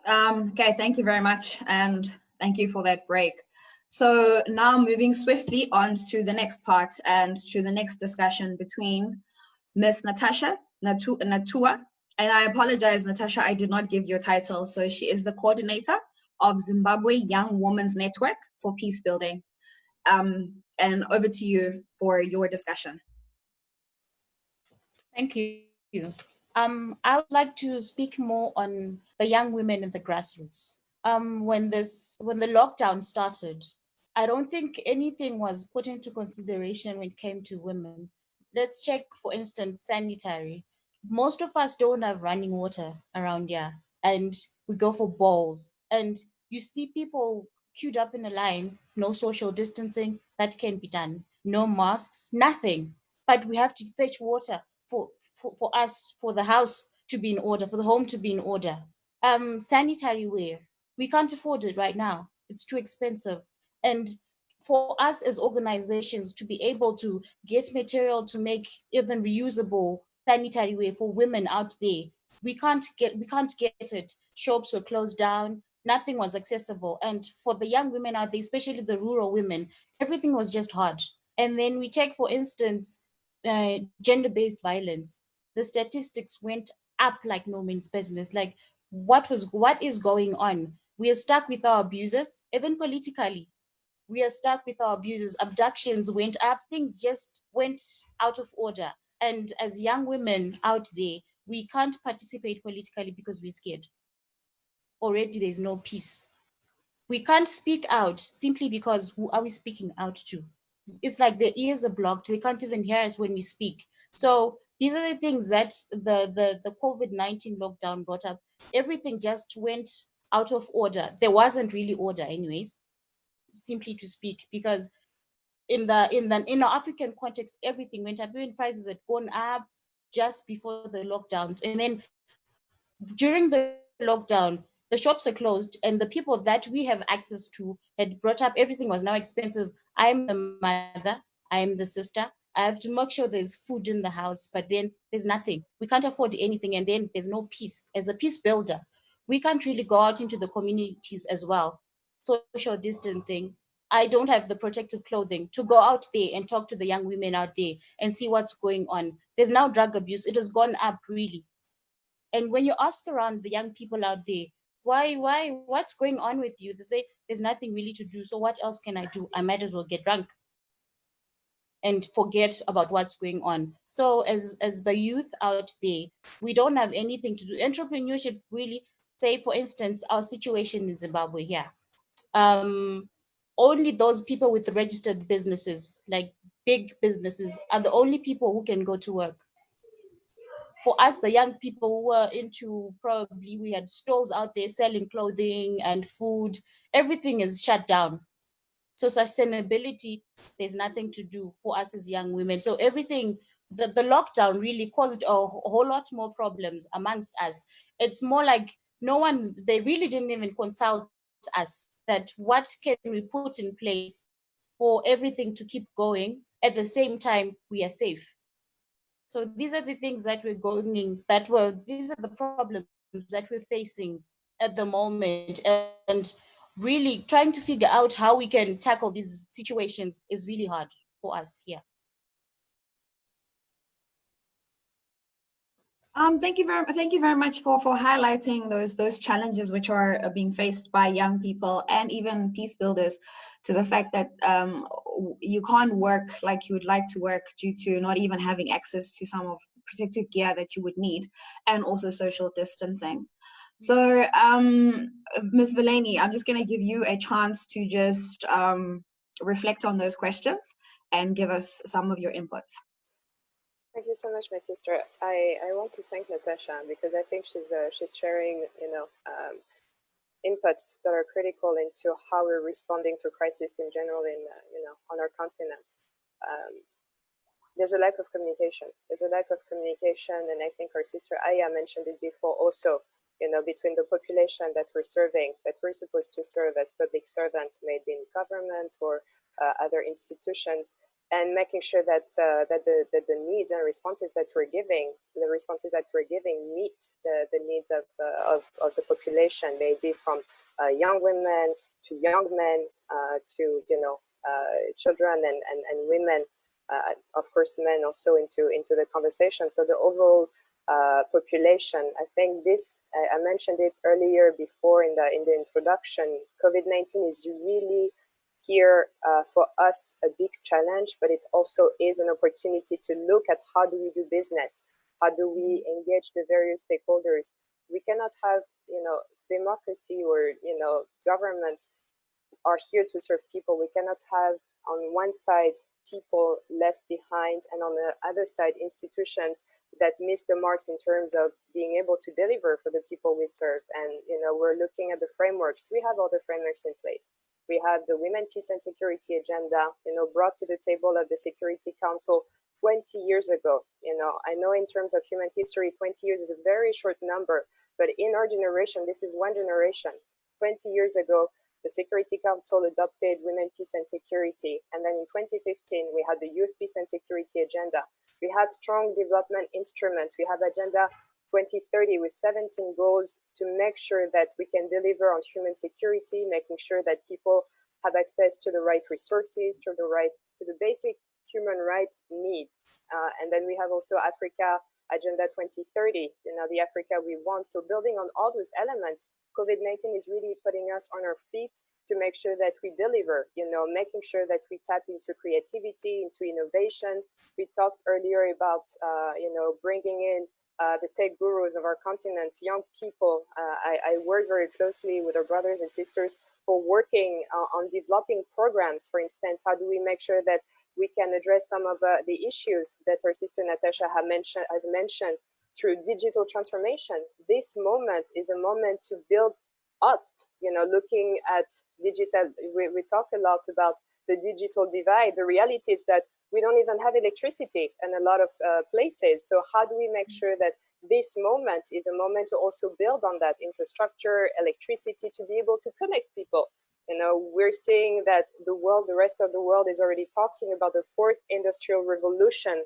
Okay, thank you very much, and thank you for that break. So now moving swiftly on to the next part and to the next discussion between Miss Natasha Natua, and I apologize, Natasha, I did not give your title. So she is the coordinator of Zimbabwe Young Women's Network for Peace Building. And over to you for your discussion. Thank you. I would like to speak more on the young women in the grassroots. When the lockdown started, I don't think anything was put into consideration when it came to women. Let's check, for instance, sanitary. Most of us don't have running water around here, and we go for bowls. And you see people queued up in a line, no social distancing, that can be done. No masks, nothing. But we have to fetch water for us, for the house to be in order, for the home to be in order. Sanitary ware, we can't afford it right now. It's too expensive. And for us as organizations to be able to get material to make even reusable sanitary ware for women out there, we can't get it. Shops were closed down, nothing was accessible. And for the young women out there, especially the rural women, everything was just hard. And then we check, for instance, gender-based violence. The statistics went up like no man's business. Like, what is going on? We are stuck with our abusers, even politically. We are stuck with our abusers. Abductions went up, things just went out of order. And as young women out there, we can't participate politically because we're scared. Already there's no peace. We can't speak out simply because who are we speaking out to? It's like their ears are blocked. They can't even hear us when we speak. So these are the things that the COVID-19 lockdown brought up. Everything just went out of order. There wasn't really order anyways, simply to speak, because in the African context, everything went up. Even prices had gone up just before the lockdown. And then during the lockdown, the shops are closed, and the people that we have access to had brought up everything was now expensive. I'm the mother, I'm the sister. I have to make sure there's food in the house, but then there's nothing. We can't afford anything, and then there's no peace. As a peace builder, we can't really go out into the communities as well. Social distancing. I don't have the protective clothing to go out there and talk to the young women out there and see what's going on. There's now drug abuse. It has gone up really. And when you ask around the young people out there, what's going on with you? They say, there's nothing really to do. So what else can I do? I might as well get drunk and forget about what's going on. So as the youth out there, we don't have anything to do. Entrepreneurship really, say for instance, our situation in Zimbabwe here. Only those people with the registered businesses, like big businesses, are the only people who can go to work. For us, the young people who were into, probably we had stalls out there selling clothing and food, everything is shut down. So sustainability, there's nothing to do for us as young women. So everything, the lockdown really caused a whole lot more problems amongst us. It's more like they really didn't even consult us that what can we put in place for everything to keep going. At the same time, we are safe. So these are the things that these are the problems that we're facing at the moment. And really trying to figure out how we can tackle these situations is really hard for us here. Thank you very much for highlighting those challenges which are being faced by young people and even peace builders, to the fact that you can't work like you would like to work due to not even having access to some of protective gear that you would need, and also social distancing. So Ms. Vileni, I'm just going to give you a chance to just reflect on those questions and give us some of your inputs. Thank you so much, my sister. I want to thank Natasha because I think she's sharing, inputs that are critical into how we're responding to crisis in general in, on our continent. There's a lack of communication. And I think our sister Aya mentioned it before also, between the population that we're serving, that we're supposed to serve as public servants, maybe in government or other institutions, and making sure that that the needs and responses that we're giving, meet the needs of the population, maybe from young women to young men to children and women, of course men also into the conversation. So the overall population, I think this I mentioned it earlier before in the introduction. COVID-19 is really here for us a big challenge, but it also is an opportunity to look at how do we do business, how do we engage the various stakeholders. We cannot have democracy or governments are here to serve people. We cannot have on one side people left behind and on the other side institutions that miss the marks in terms of being able to deliver for the people we serve. And we're looking at the frameworks. We have all the frameworks in place. We have the Women, Peace and Security agenda, brought to the table of the Security Council 20 years ago. I know in terms of human history, 20 years is a very short number, but in our generation, this is one generation. 20 years ago, the Security Council adopted Women, Peace and Security. And then in 2015, we had the Youth, Peace and Security agenda. We had strong development instruments. We have Agenda 2030 with 17 goals to make sure that we can deliver on human security, making sure that people have access to the right resources, to the basic human rights needs. And then we have also Africa Agenda 2030, the Africa we want. So building on all those elements, COVID-19 is really putting us on our feet to make sure that we deliver, making sure that we tap into creativity, into innovation. We talked earlier about, bringing in the tech gurus of our continent, young people. I work very closely with our brothers and sisters for working on developing programs. For instance, how do we make sure that we can address some of the issues that our sister Natasha has mentioned through digital transformation? This moment is a moment to build up, looking at digital. We talk a lot about the digital divide. The reality is that we don't even have electricity in a lot of places. So how do we make sure that this moment is a moment to also build on that infrastructure, electricity, to be able to connect people? We're seeing that the rest of the world is already talking about the fourth industrial revolution.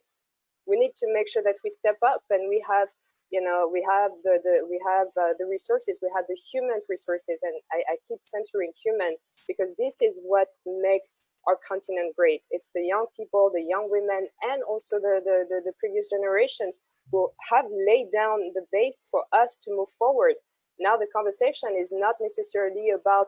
We need to make sure that we step up, and we have the resources, we have the human resources, and I keep centering human because this is what makes our continent great. It's the young people, the young women, and also the previous generations who have laid down the base for us to move forward. Now the conversation is not necessarily about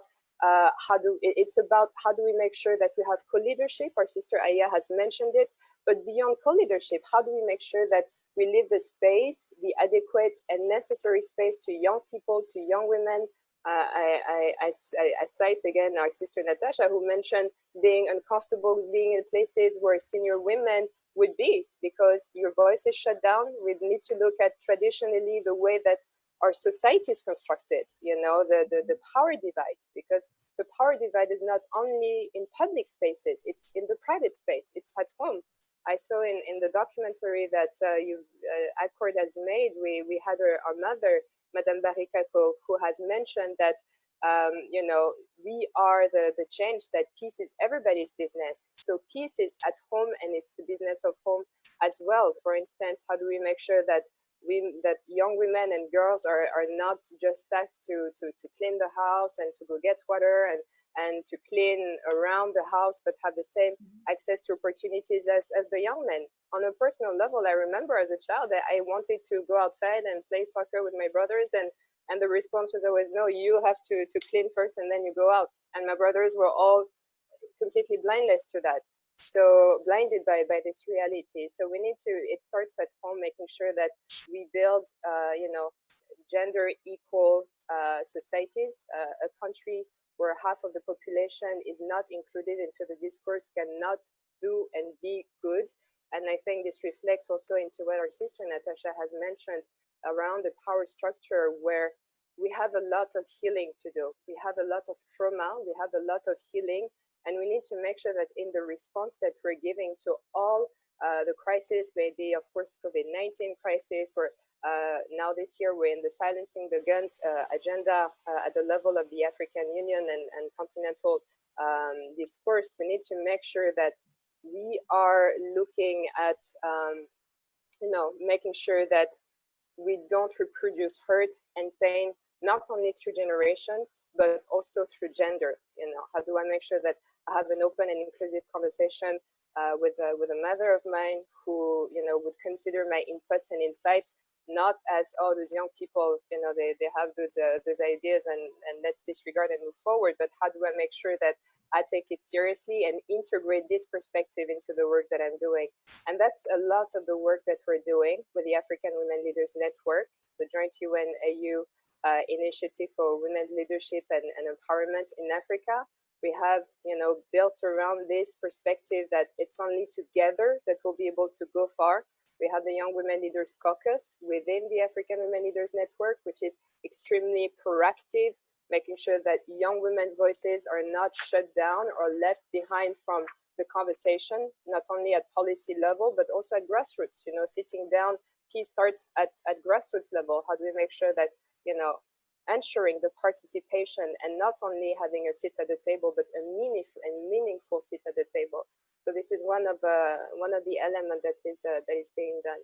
it's about how do we make sure that we have co-leadership. Our sister Aya has mentioned it, but beyond co-leadership, how do we make sure that we leave the space, the adequate and necessary space to young people, to young women? I cite again our sister Natasha, who mentioned being uncomfortable being in places where senior women would be because your voice is shut down. We need to look at traditionally the way that our society is constructed, the power divide, because the power divide is not only in public spaces, it's in the private space, it's at home. I saw in the documentary that Accord has made, we had our mother, Madame Barikako, who has mentioned that, we are the change, that peace is everybody's business. So peace is at home and it's the business of home as well. For instance, how do we make sure that young women and girls are not just tasked to clean the house and to go get water and to clean around the house, but have the same access to opportunities as the young men? On a personal level, I remember as a child that I wanted to go outside and play soccer with my brothers, and the response was always, no, you have to clean first and then you go out. And my brothers were all completely blindless to that. So blinded by this reality. So we need to, it starts at home, making sure that we build, gender equal societies. A country where half of the population is not included into the discourse cannot do and be good. And I think this reflects also into what our sister Natasha has mentioned around the power structure, where we have a lot of healing to do. We have a lot of trauma, we have a lot of healing, and we need to make sure that in the response that we're giving to all the crisis, maybe of course COVID-19 crisis, or now this year we're in the silencing the guns agenda at the level of the African Union and continental discourse. We need to make sure that we are looking at, you know, making sure that we don't reproduce hurt and pain, not only through generations, but also through gender. You know, how do I make sure that I have an open and inclusive conversation with a mother of mine who, you know, would consider my inputs and insights not as, oh, those young people, you know, they have those ideas and let's disregard and move forward, but how do I make sure that I take it seriously and integrate this perspective into the work that I'm doing? And that's a lot of the work that we're doing with the African Women Leaders Network, the Joint UN-AU initiative for women's leadership and empowerment in Africa. We have, you know, built around this perspective that it's only together that we'll be able to go far. We have the Young Women Leaders Caucus within the African Women Leaders Network, which is extremely proactive, making sure that young women's voices are not shut down or left behind from the conversation, not only at policy level, but also at grassroots. You know, sitting down, peace starts at grassroots level. How do we make sure that, you know, ensuring the participation and not only having a seat at the table, but a meaningful seat at the table. So this is one of the elements that is being done.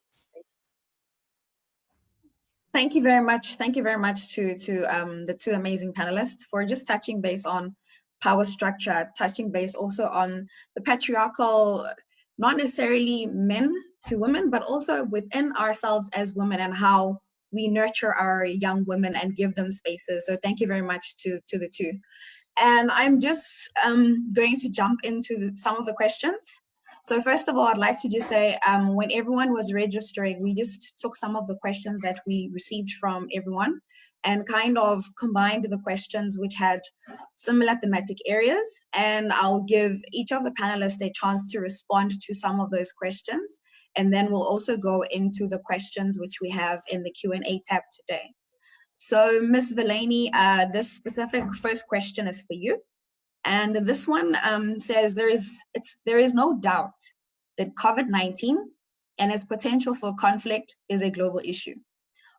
Thank you very much. Thank you very much to the two amazing panelists for just touching base on power structure, touching base also on the patriarchal, not necessarily men to women, but also within ourselves as women and how we nurture our young women and give them spaces. So thank you very much to the two. And I'm just going to jump into some of the questions. So first of all, I'd like to just say, when everyone was registering, we just took some of the questions that we received from everyone and kind of combined the questions which had similar thematic areas. And I'll give each of the panelists a chance to respond to some of those questions. And then we'll also go into the questions which we have in the Q&A tab today. So Ms. Vilani, this specific first question is for you. And this one says there is no doubt that COVID-19 and its potential for conflict is a global issue.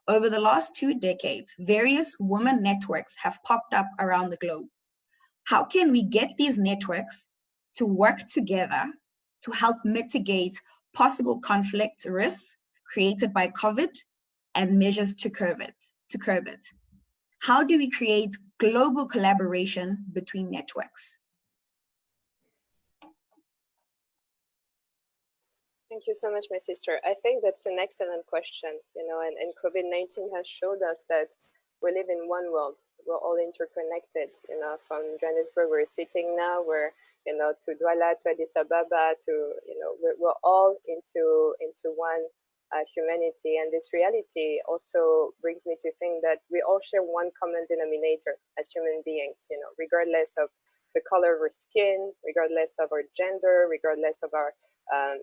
Over the last 2 decades, various women networks have popped up around the globe. How can we get these networks to work together to help mitigate possible conflict risks created by COVID and measures to curb it? How do we create global collaboration between networks? Thank you so much, my sister. I think that's an excellent question, you know, and COVID-19 has showed us that we live in one world. We're all interconnected, you know, from Johannesburg, we're sitting now, we're, you know, to Douala, to Addis Ababa, to, you know, we're all into one humanity. And this reality also brings me to think that we all share one common denominator as human beings, you know, regardless of the color of our skin, regardless of our gender, regardless of our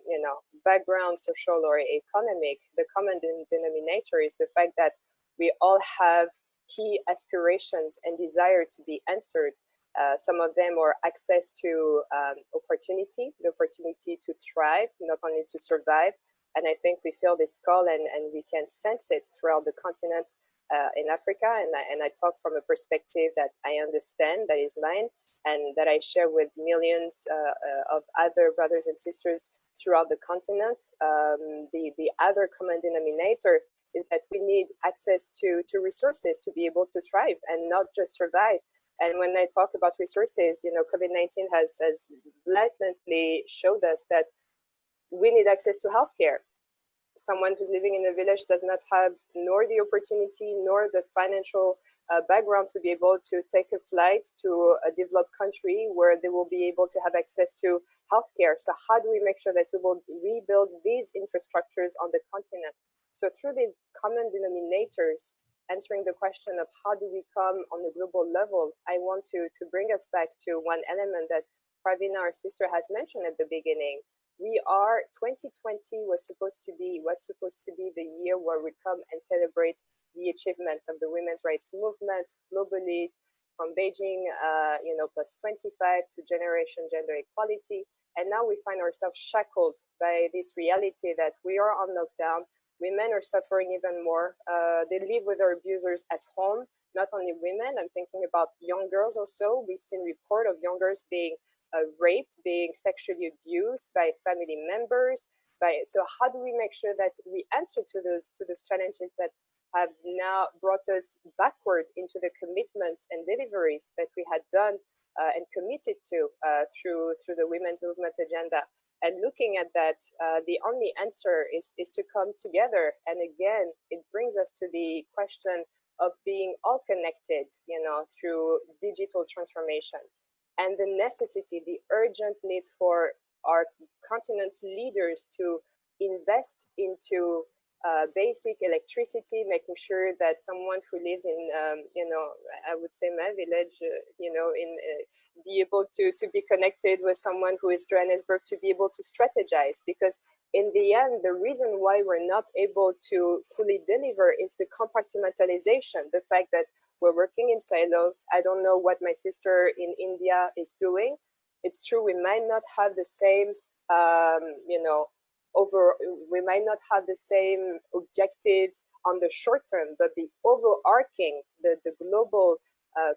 you know, background, social or economic. The common denominator is the fact that we all have key aspirations and desire to be answered. Some of them are access to opportunity, the opportunity to thrive, not only to survive. And I think we feel this call and we can sense it throughout the continent in Africa. And I talk from a perspective that I understand, that is mine, and that I share with millions of other brothers and sisters throughout the continent. The other common denominator is that we need access to resources to be able to thrive and not just survive. And when I talk about resources, you know, COVID-19 has blatantly showed us that we need access to healthcare. Someone who's living in a village does not have nor the opportunity nor the financial background to be able to take a flight to a developed country where they will be able to have access to healthcare. So how do we make sure that we will rebuild these infrastructures on the continent? So through these common denominators, answering the question of how do we come on a global level, I want to bring us back to one element that Pravina, our sister, has mentioned at the beginning. 2020 was supposed to be the year where we come and celebrate the achievements of the women's rights movement globally, from Beijing, you know, +25 to Generation Gender Equality. And now we find ourselves shackled by this reality that we are on lockdown. Women are suffering even more. They live with their abusers at home, not only women. I'm thinking about young girls also. We've seen report of young girls being raped, being sexually abused by family members. So how do we make sure that we answer to those challenges that have now brought us backward into the commitments and deliveries that we had done and committed to through the Women's Movement agenda? And looking at that, the only answer is to come together. And again, it brings us to the question of being all connected, through digital transformation, and the necessity, the urgent need for our continent's leaders to invest into basic electricity, making sure that someone who lives in, I would say my village, be able to be connected with someone who is Johannesburg, to be able to strategize. Because in the end, the reason why we're not able to fully deliver is the compartmentalization, the fact that we're working in silos. I don't know what my sister in India is doing. It's true, we might not have the same, we might not have the same objectives on the short term, but the overarching, the global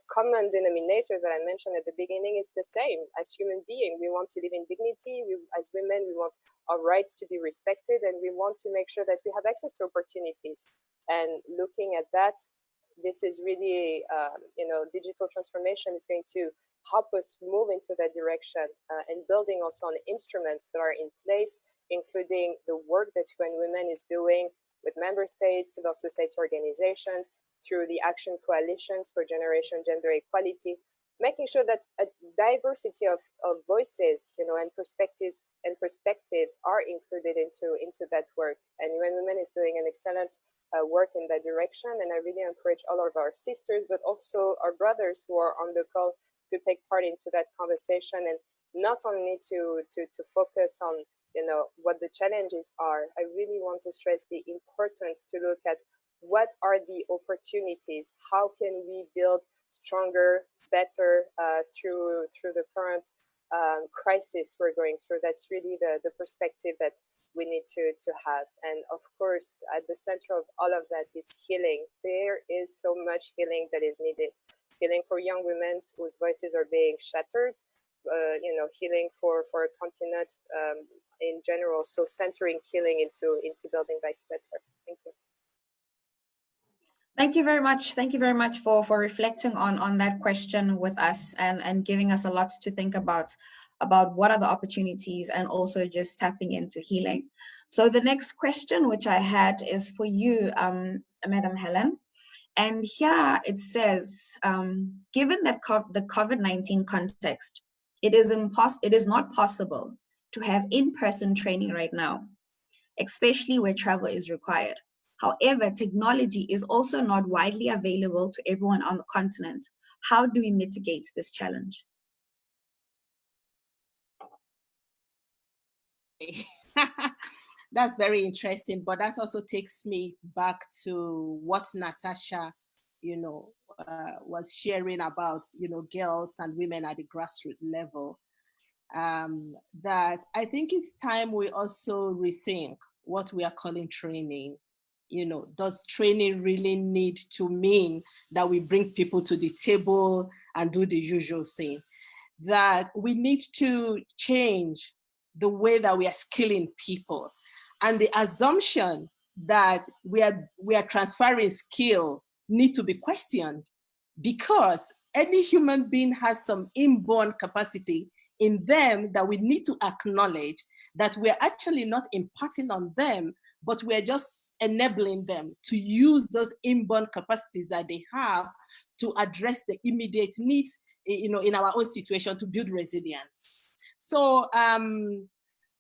common denominator that I mentioned at the beginning is the same. As human beings, we want to live in dignity. As women, we want our rights to be respected, and we want to make sure that we have access to opportunities. And looking at that, this is really, digital transformation is going to help us move into that direction, and building also on instruments that are in place, including the work that UN Women is doing with member states, civil society organizations, through the action coalitions for generation gender equality, making sure that a diversity of voices, and perspectives are included into that work. And UN Women is doing an excellent work in that direction. And I really encourage all of our sisters, but also our brothers who are on the call, to take part into that conversation, and not only to focus on what the challenges are. I really want to stress the importance to look at what are the opportunities, how can we build stronger, better through the current crisis we're going through. That's really the perspective that we need to have. And of course, at the center of all of that is healing. There is so much healing that is needed. Healing for young women whose voices are being shattered, healing for a continent in general. So centering healing into building back better. Thank you. Thank you very much. Thank you very much for reflecting on that question with us, and giving us a lot to think about what are the opportunities, and also just tapping into healing. So the next question which I had is for you, Madam Helen. And here it says, given that the COVID-19 context, it is not possible to have in-person training right now, especially where travel is required. However, technology is also not widely available to everyone on the continent. How do we mitigate this challenge? That's very interesting, but that also takes me back to what Natasha, was sharing about, girls and women at the grassroots level. That I think it's time we also rethink what we are calling training. Does training really need to mean that we bring people to the table and do the usual thing? That we need to change the way that we are skilling people, and the assumption that we are transferring skill need to be questioned, because any human being has some inborn capacity in them that we need to acknowledge, that we're actually not imparting on them, but we're just enabling them to use those inborn capacities that they have to address the immediate needs, in our own situation, to build resilience. So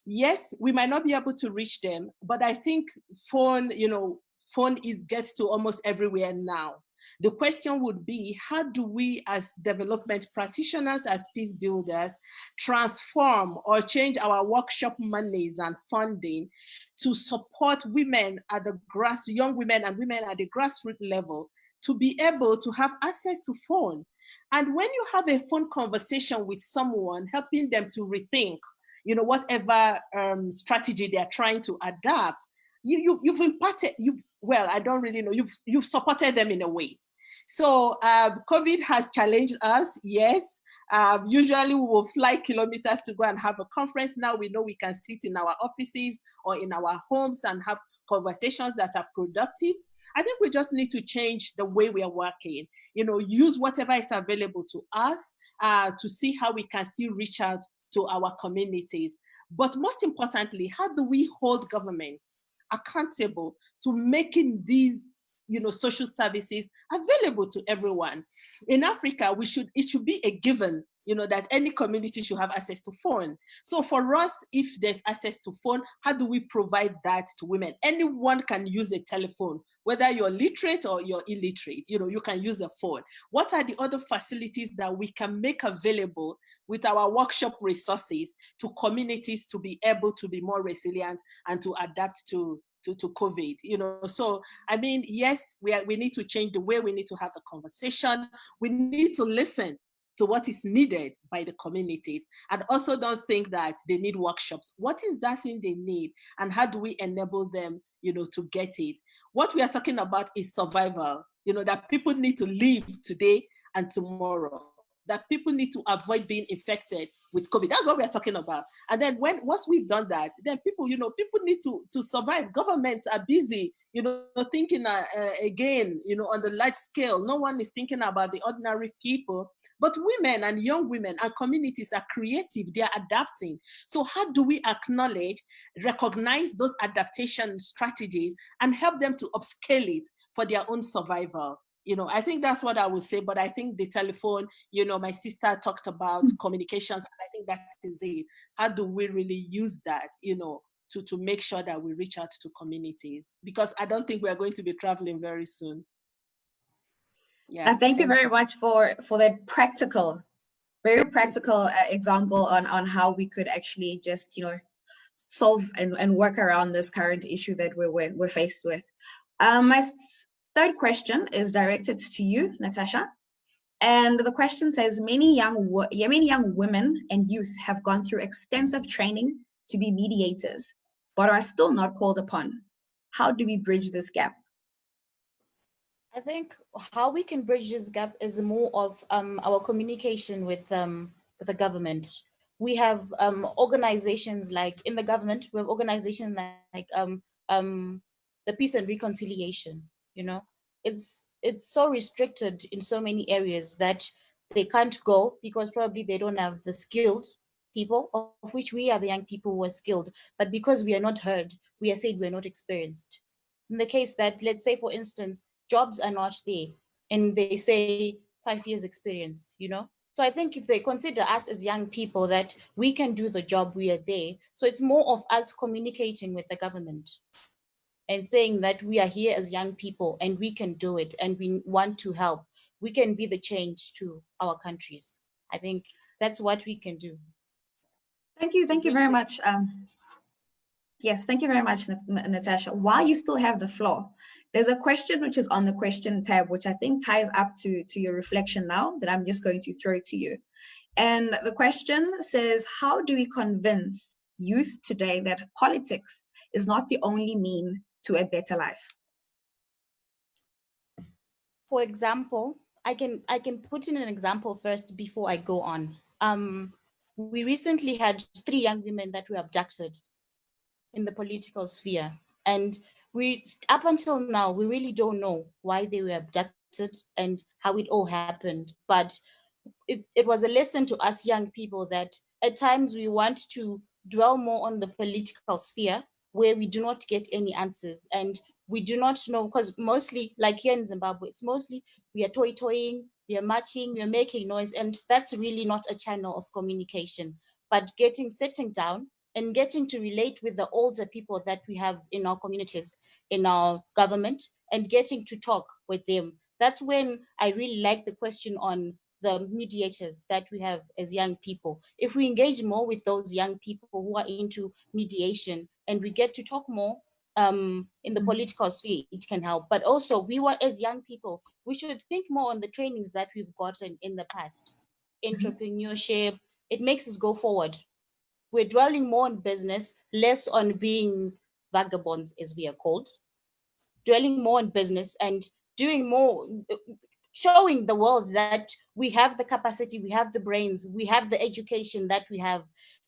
yes, we might not be able to reach them, but I think phone gets to almost everywhere now. The question would be, how do we as development practitioners, as peace builders, transform or change our workshop monies and funding to support women at the young women and women at the grassroots level to be able to have access to phone? And when you have a phone conversation with someone, helping them to rethink, whatever strategy they are trying to adapt, you've imparted, I don't really know, you've supported them in a way. So COVID has challenged us, yes, Usually we will fly kilometers to go and have a conference. Now we know we can sit in our offices or in our homes and have conversations that are productive. I think we just need to change the way we are working, use whatever is available to us to see how we can still reach out to our communities. But most importantly, how do we hold governments accountable to making these social services available to everyone? In Africa, it should be a given, that any community should have access to phone. So for us, if there's access to phone, how do we provide that to women? Anyone can use a telephone, whether you're literate or you're illiterate, you can use a phone. What are the other facilities that we can make available with our workshop resources to communities to be able to be more resilient and to adapt to COVID, So, I mean, yes, we need to change the way we need to have the conversation. We need to listen to what is needed by the communities, and also don't think that they need workshops. What is that thing they need, and how do we enable them, to get it? What we are talking about is survival, that people need to live today and tomorrow, that people need to avoid being infected with COVID. That's what we are talking about. And then once we've done that, then people need to survive. Governments are busy, thinking again, on the large scale. No one is thinking about the ordinary people. But women and young women and communities are creative, they are adapting. So how do we acknowledge, recognize those adaptation strategies and help them to upscale it for their own survival? I think that's what I would say, but I think the telephone, my sister talked about communications, and I think that is it. How do we really use that, to make sure that we reach out to communities? Because I don't think we're going to be traveling very soon. Yeah. Thank you very much for that very practical example on how we could actually just, solve and work around this current issue that we're faced with. My third question is directed to you, Natasha. And the question says, many young women and youth have gone through extensive training to be mediators, but are still not called upon. How do we bridge this gap? I think how we can bridge this gap is more of our communication with the government. We have organizations like in the government, we have organizations like the Peace and Reconciliation. It's so restricted in so many areas that they can't go because probably they don't have the skilled people, of which we are the young people who are skilled, but because we are not heard, we are said we're not experienced. In the case that, let's say for instance, jobs are not there and they say 5 years experience, So I think if they consider us as young people that we can do the job, we are there. So it's more of us communicating with the government and saying that we are here as young people and we can do it and we want to help. We can be the change to our countries. I think that's what we can do. Thank you very much. Yes, thank you very much, Natasha. While you still have the floor, there's a question which is on the question tab, which I think ties up to your reflection now, that I'm just going to throw to you. And the question says, how do we convince youth today that politics is not the only mean to a better life? For example, I can put in an example first before I go on. We recently had 3 young women that were abducted in the political sphere. And up until now, we really don't know why they were abducted and how it all happened. But it was a lesson to us young people that at times we want to dwell more on the political sphere where we do not get any answers and we do not know, because mostly, like here in Zimbabwe, it's mostly we are toying, we are marching, we are making noise, and that's really not a channel of communication. But sitting down and getting to relate with the older people that we have in our communities, in our government, and getting to talk with them. That's when I really like the question on the mediators that we have as young people. If we engage more with those young people who are into mediation and we get to talk more in the political sphere, it can help. But also as young people, we should think more on the trainings that we've gotten in the past. Entrepreneurship, it makes us go forward. We're dwelling more on business, less on being vagabonds, as we are called. Dwelling more on business and doing more, showing the world that we have the capacity, we have the brains, we have the education that we have,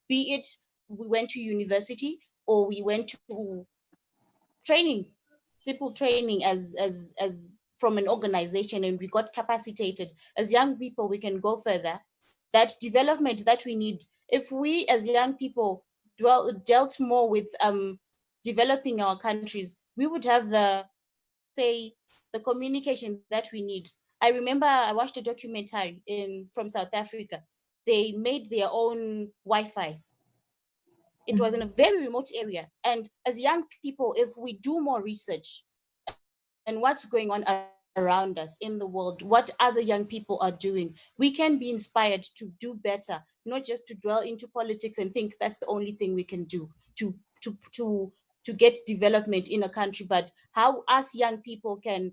be it we went to university or we went to training, simple training as from an organization, and we got capacitated. As young people, we can go further. That development that we need, if we as young people dealt more with developing our countries, we would have the communication that we need. I remember I watched a documentary from South Africa. They made their own Wi-Fi. It was in a very remote area. And as young people, if we do more research and what's going on around us in the world, what other young people are doing, we can be inspired to do better, not just to dwell into politics and think that's the only thing we can do to get development in a country, but how us young people can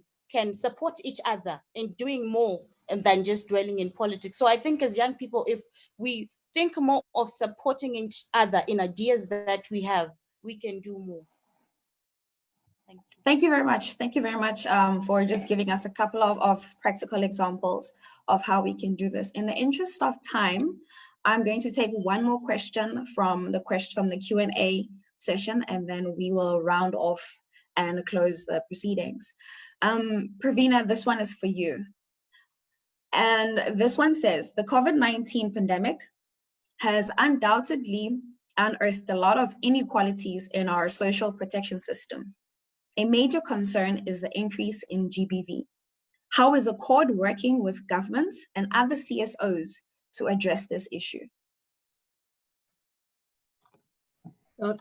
support each other in doing more than just dwelling in politics. So I think as young people, if we think more of supporting each other in ideas that we have, we can do more. Thank you. Thank you very much. Thank you very much for just giving us a couple of practical examples of how we can do this. In the interest of time, I'm going to take one more question from the Q&A session, and then we will round off and close the proceedings. Pravina, this one is for you. And this one says, the COVID-19 pandemic has undoubtedly unearthed a lot of inequalities in our social protection system. A major concern is the increase in GBV. How is Accord working with governments and other CSOs to address this issue?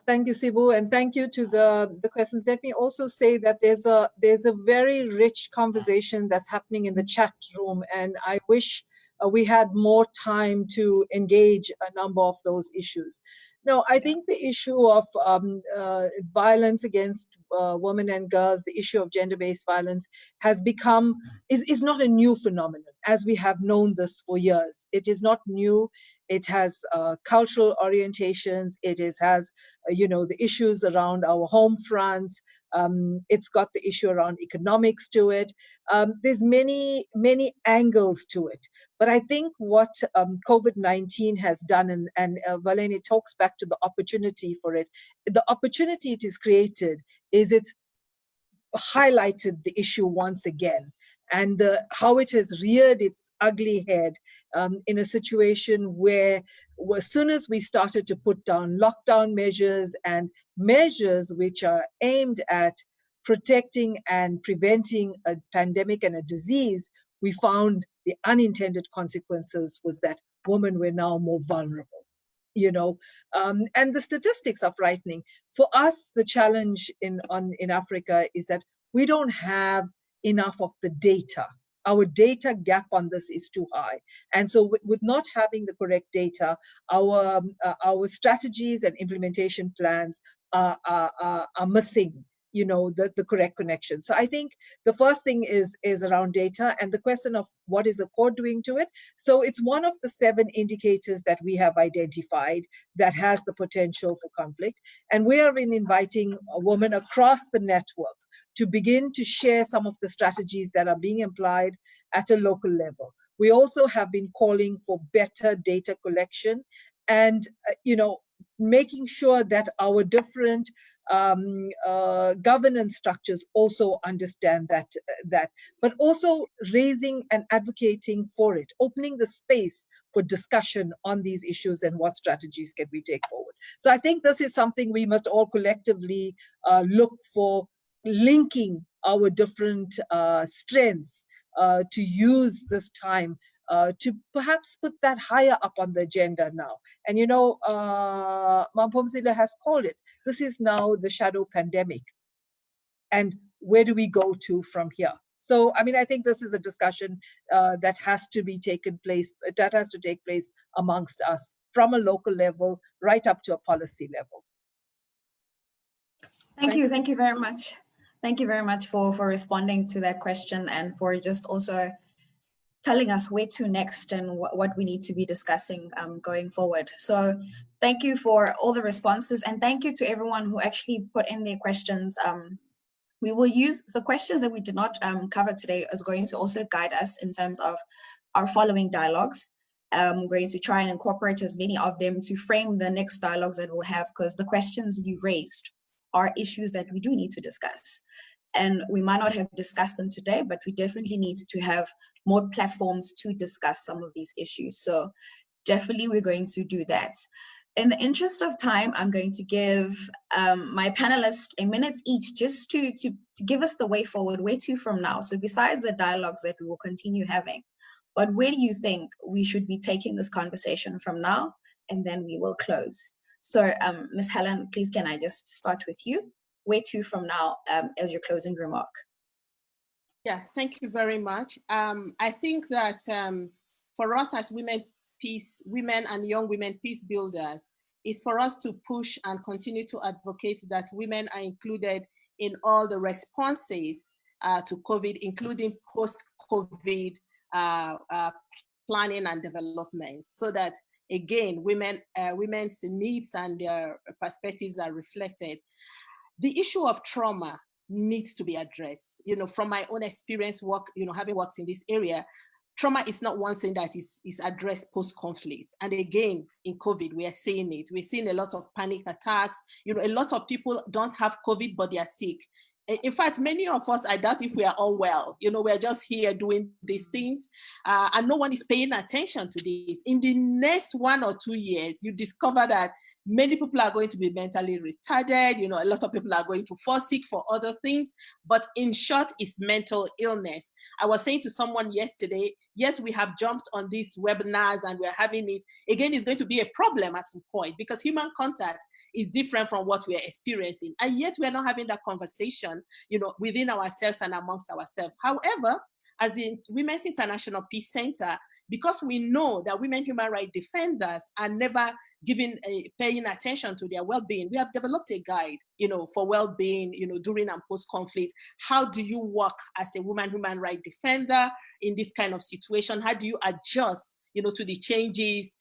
Thank you, Sibu, and thank you to the questions. Let me also say that there's a very rich conversation that's happening in the chat room, and I wish we had more time to engage a number of those issues. No, I think the issue of violence against women and girls, the issue of gender-based violence has become, is not a new phenomenon, as we have known this for years. It is not new. It has cultural orientations. It has, the issues around our home fronts. It's got the issue around economics to it. There's many, many angles to it. But I think what COVID-19 has done, and Valene talks back to the opportunity for it, the opportunity it has created is it's highlighted the issue once again, and how it has reared its ugly head in a situation where as soon as we started to put down lockdown measures and measures which are aimed at protecting and preventing a pandemic and a disease, we found the unintended consequences was that women were now more vulnerable. And the statistics are frightening. For us, the challenge in Africa is that we don't have enough of the data. Our data gap on this is too high. And so with not having the correct data, our strategies and implementation plans are missing the correct connection. So I think the first thing is around data and the question of what is Accord doing to it. So it's one of the 7 indicators that we have identified that has the potential for conflict. And we are inviting women across the network to begin to share some of the strategies that are being applied at a local level. We also have been calling for better data collection and, making sure that our different governance structures also understand that, but also raising and advocating for it, opening the space for discussion on these issues and what strategies can we take forward. So I think this is something we must all collectively look for, linking our different strengths to use this time to perhaps put that higher up on the agenda now. And Mampomzile has called it, this is now the shadow pandemic. And where do we go to from here? So, I think this is a discussion that has to take place amongst us from a local level right up to a policy level. Thank you very much. Thank you very much for responding to that question and for just also telling us where to next and what we need to be discussing going forward. So thank you for all the responses, and thank you to everyone who actually put in their questions We will use the questions that we did not cover today is going to also guide us in terms of our following dialogues. We're going to try and incorporate as many of them to frame the next dialogues that we'll have, because the questions you raised are issues that we do need to discuss. And we might not have discussed them today, but we definitely need to have more platforms to discuss some of these issues. So definitely we're going to do that. In the interest of time, I'm going to give my panelists a minute each just to give us the way forward, where to from now. So besides the dialogues that we will continue having, but where do you think we should be taking this conversation from now? And then we will close. So Ms. Helen, please can I just start with you? Where to from now as your closing remark? Yeah, thank you very much. I think that for us as women and young women peace builders, is for us to push and continue to advocate that women are included in all the responses to COVID, including post-COVID planning and development, so that again, women's needs and their perspectives are reflected. The issue of trauma needs to be addressed. You know, from my own experience, having worked in this area, trauma is not one thing that is addressed post-conflict. And again, in COVID, we are seeing it. We're seeing a lot of panic attacks. You know, a lot of people don't have COVID, but they are sick. In fact, many of us, I doubt if we are all well. You know, we're just here doing these things and no one is paying attention to this. In the next 1 or 2 years, you discover that many people are going to be mentally retarded. You know, a lot of people are going to fall sick for other things, but in short, it's mental illness. I was saying to someone yesterday, yes, we have jumped on these webinars and we're having it. Again, it's going to be a problem at some point because human contact is different from what we're experiencing. And yet we're not having that conversation, you know, within ourselves and amongst ourselves. However, as the Women's International Peace Center, because we know that women human rights defenders are never paying attention to their well-being, we have developed a guide, you know, for well-being, you know, during and post-conflict. How do you work as a woman human rights defender in this kind of situation? How do you adjust, you know, to the changes,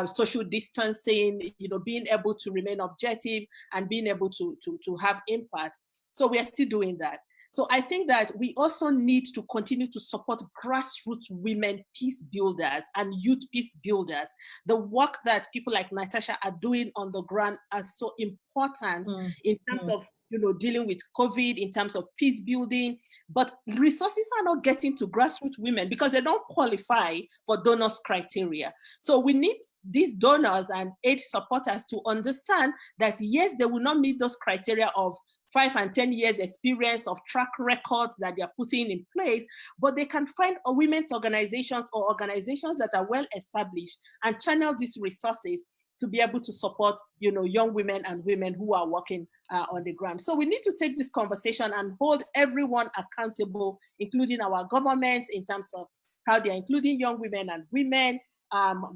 social distancing, you know, being able to remain objective and being able to have impact? So we are still doing that. So I think that we also need to continue to support grassroots women peace builders and youth peace builders. The work that people like Natasha are doing on the ground are so important in terms of, you know, dealing with COVID, in terms of peace building, but resources are not getting to grassroots women because they don't qualify for donors criteria. So we need these donors and aid supporters to understand that yes, they will not meet those criteria of 5 and 10 years experience of track records that they are putting in place, but they can find women's organizations or organizations that are well established and channel these resources to be able to support, you know, young women and women who are working on the ground. So we need to take this conversation and hold everyone accountable, including our governments, in terms of how they are including young women and women,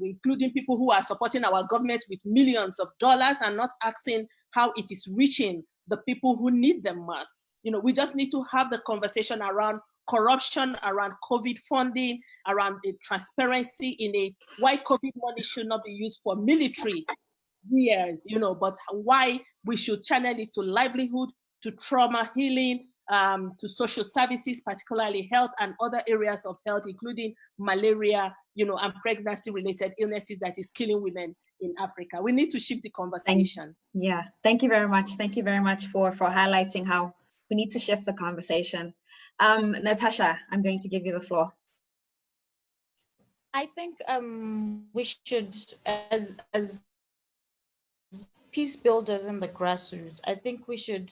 including people who are supporting our government with millions of dollars and not asking how it is reaching the people who need them most. You know, we just need to have the conversation around corruption, around COVID funding, around the transparency in it, why COVID money should not be used for military years, you know, but why we should channel it to livelihood, to trauma healing, to social services, particularly health and other areas of health, including malaria, you know, and pregnancy-related illnesses that is killing women in Africa. We need to shift the conversation. Thank you very much. Thank you very much for highlighting how we need to shift the conversation. Natasha, I'm going to give you the floor. I think we should, as peace builders in the grassroots, I think we should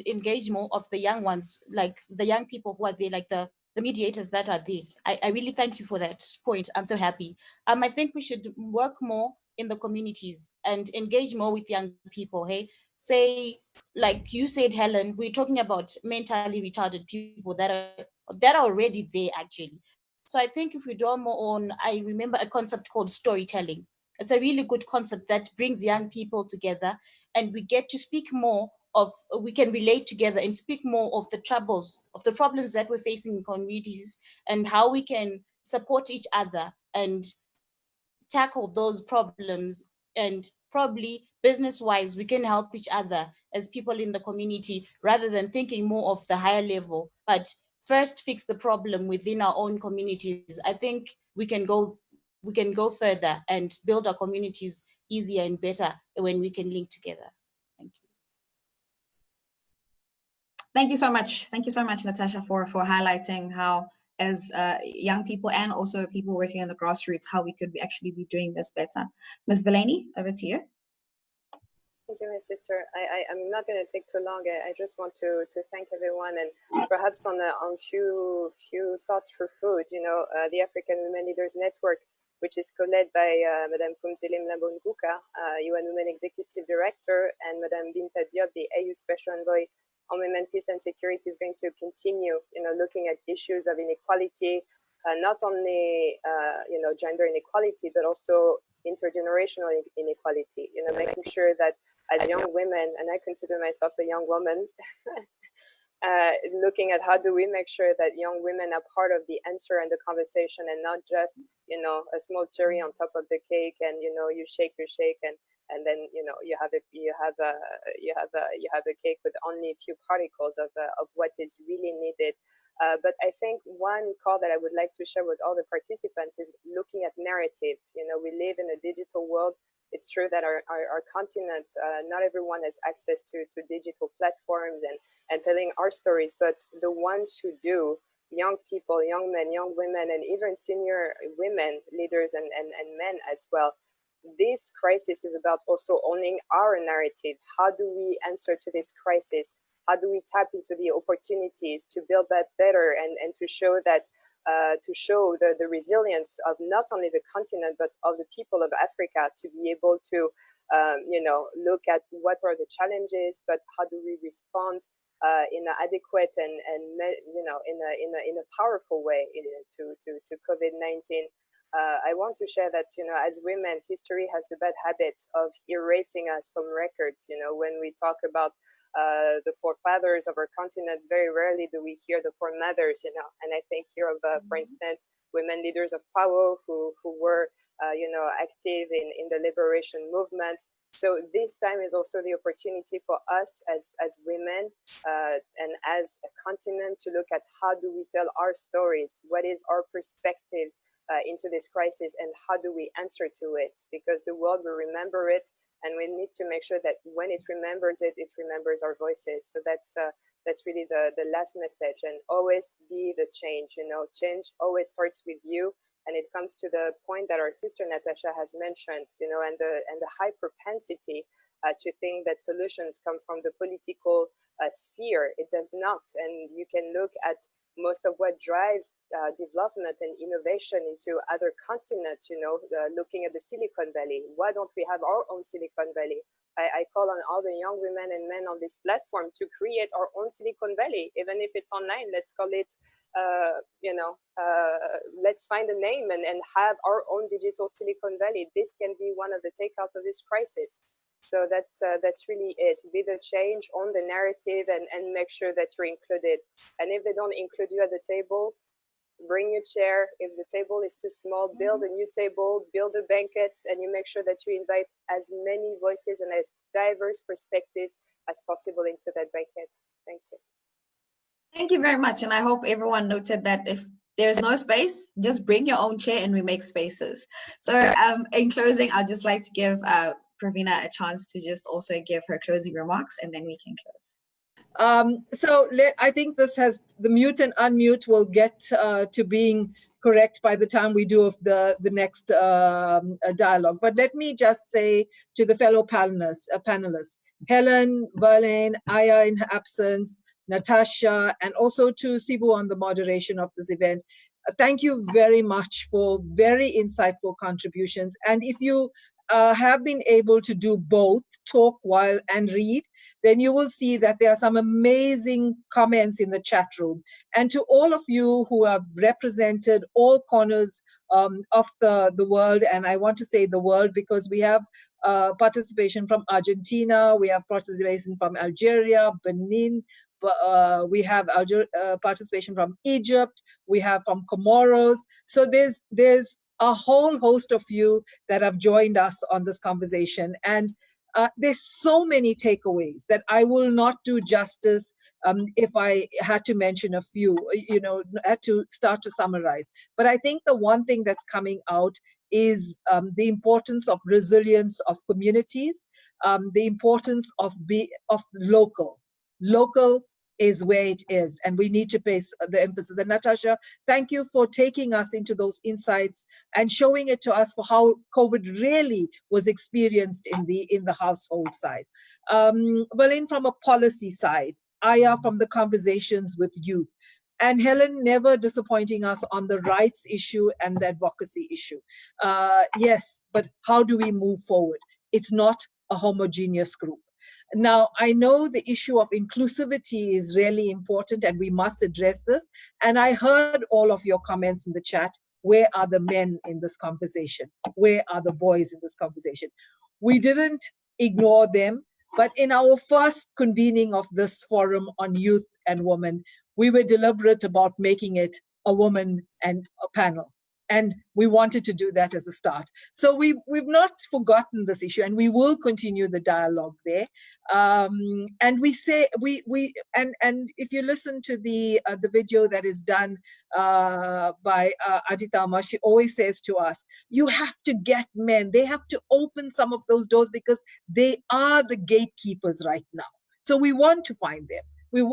engage more of the young ones, like the young people who are there, like the mediators that are there. I really thank you for that point. I'm so happy. I think we should work more in the communities and engage more with young people. Hey, say, like you said, Helen, we're talking about mentally retarded people that are already there actually. So I think if we draw more on, I remember a concept called storytelling. It's a really good concept that brings young people together, and we get to speak more of, we can relate together and speak more of the troubles, of the problems that we're facing in communities, and how we can support each other and tackle those problems and probably business-wise, we can help each other as people in the community rather than thinking more of the higher level, but first fix the problem within our own communities. I think we can go further and build our communities easier and better when we can link together. Thank you. Thank you so much. Thank you so much, Natasha, for highlighting how, as young people and also people working in the grassroots, how we could actually be doing this better. Ms. Vileni, over to you. Thank you, my sister. I'm not going to take too long. I just want to thank everyone, and perhaps on few thoughts for food. You know, the African Women Leaders Network, which is co-led by Madame Kumzile Mlambonguka, UN Women Executive Director, and Madame Binta Diop, the AU Special Envoy on Women, Peace and Security, is going to continue, you know, looking at issues of inequality, not only, you know, gender inequality, but also intergenerational inequality, you know, making sure that as young women, and I consider myself a young woman, looking at how do we make sure that young women are part of the answer and the conversation, and not just, you know, a small cherry on top of the cake, and, you know, you shake and then, you know, you have a cake with only a few particles of what is really needed. But I think one call that I would like to share with all the participants is looking at narrative. You know, we live in a digital world. It's true that our continent, not everyone has access to digital platforms and telling our stories, but the ones who do, young people, young men, young women, and even senior women, leaders and men as well. This crisis is about also owning our narrative. How do we answer to this crisis? How do we tap into the opportunities to build that better and to show that the resilience of not only the continent but of the people of Africa, to be able to you know, look at what are the challenges, but how do we respond in an adequate and you know, in a powerful way to COVID-19. I want to share that, you know, as women, history has the bad habit of erasing us from records. You know, when we talk about the forefathers of our continent, very rarely do we hear the foremothers, you know. And I think here of, for instance, women leaders of power who were, you know, active in the liberation movement. So this time is also the opportunity for us as women and as a continent to look at how do we tell our stories, what is our perspective into this crisis, and how do we answer to it, because the world will remember it, and we need to make sure that when it remembers it, it remembers our voices. So that's really the last message, and always be the change. You know, change always starts with you, and it comes to the point that our sister Natasha has mentioned, you know, and the high propensity to think that solutions come from the political sphere. It does not, and you can look at most of what drives development and innovation into other continents, you know, looking at the Silicon Valley. Why don't we have our own Silicon Valley? I call on all the young women and men on this platform to create our own Silicon Valley, even if it's online. Let's call it, you know, let's find a name and have our own digital Silicon Valley. This can be one of the takeouts of this crisis. So that's really it. Be the change, own the narrative, and make sure that you're included. And if they don't include you at the table, bring your chair. If the table is too small, build a new table, build a banquet, and you make sure that you invite as many voices and as diverse perspectives as possible into that banquet. Thank you. Thank you very much. And I hope everyone noted that if there's no space, just bring your own chair and we make spaces. So in closing, I'd just like to give Pravina a chance to just also give her closing remarks, and then we can close. So I think this has, the mute and unmute will get to being correct by the time we do the next dialogue. But let me just say to the fellow panelists, Helen, Verlaine, Aya in her absence, Natasha, and also to Sibu on the moderation of this event. Thank you very much for very insightful contributions. And if you have been able to do both, talk while and read, then you will see that there are some amazing comments in the chat room. And to all of you who have represented all corners of the world, and I want to say the world because we have participation from Argentina, we have participation from Algeria, Benin, we have participation from Egypt, we have from Comoros. So there's a whole host of you that have joined us on this conversation. And there's so many takeaways that I will not do justice if I had to mention a few, had to start to summarize. But I think the one thing that's coming out is the importance of resilience of communities, the importance of local. Local is where it is, and we need to place the emphasis. And Natasha, thank you for taking us into those insights and showing it to us for how COVID really was experienced in the household side. Berlin from a policy side, Aya from the conversations with youth, and Helen never disappointing us on the rights issue and the advocacy issue. Yes, but how do we move forward? It's not a homogeneous group. Now, I know the issue of inclusivity is really important and we must address this. And I heard all of your comments in the chat. Where are the men in this conversation? Where are the boys in this conversation? We didn't ignore them, but in our first convening of this forum on youth and women, we were deliberate about making it a woman and a panel. And we wanted to do that as a start. So we've not forgotten this issue, and we will continue the dialogue there. And we say and if you listen to the video that is done by Aditama, she always says to us, you have to get men. They have to open some of those doors because they are the gatekeepers right now. So we want to find them. We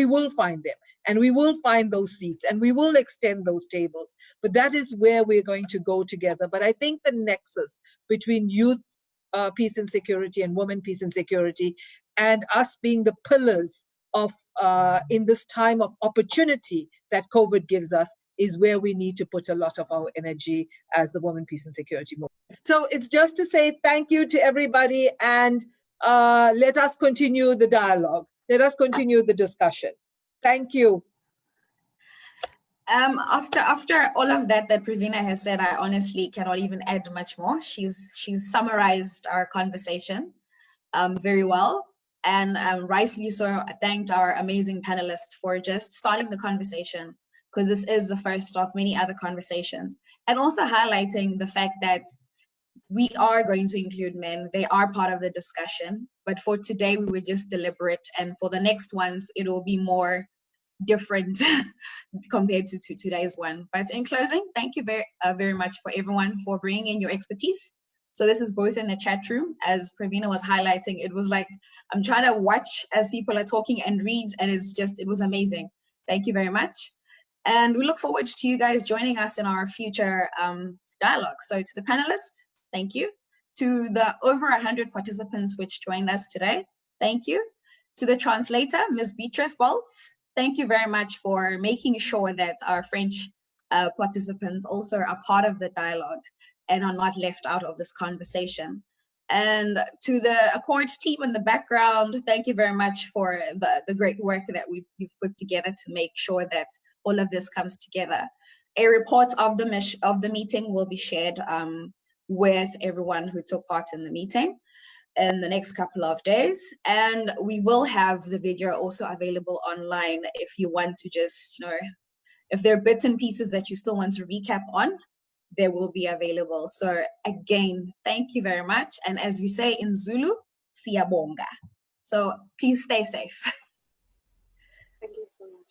will find them, and we will find those seats, and we will extend those tables. But that is where we're going to go together. But I think the nexus between youth peace and security and women peace and security, and us being the pillars of in this time of opportunity that COVID gives us, is where we need to put a lot of our energy as the Women, Peace and Security movement. So it's just to say thank you to everybody, and let us continue the dialogue. Let us continue the discussion. Thank you. After all of that Pravina has said, I honestly cannot even add much more. She's summarized our conversation very well, and rightfully so thanked our amazing panelists for just starting the conversation, because this is the first of many other conversations, and also highlighting the fact that we are going to include men. They are part of the discussion, but for today we were just deliberate, and for the next ones it will be more different compared to today's one. But in closing, thank you very much for everyone for bringing in your expertise. So this is both in the chat room, as Pravina was highlighting. It was like I'm trying to watch as people are talking and read, and it was amazing. Thank you very much, and we look forward to you guys joining us in our future dialogue. So to the panelists, thank you. To the over 100 participants which joined us today, thank you. To the translator, Ms. Beatrice Boltz, thank you very much for making sure that our French participants also are part of the dialogue and are not left out of this conversation. And to the Accord team in the background, thank you very much for the great work that you've put together to make sure that all of this comes together. A report of the meeting will be shared with everyone who took part in the meeting in the next couple of days, and we will have the video also available online if you want to just, if there are bits and pieces that you still want to recap on, they will be available. So again, thank you very much, and as we say in Zulu, siyabonga. So please stay safe. Thank you so much.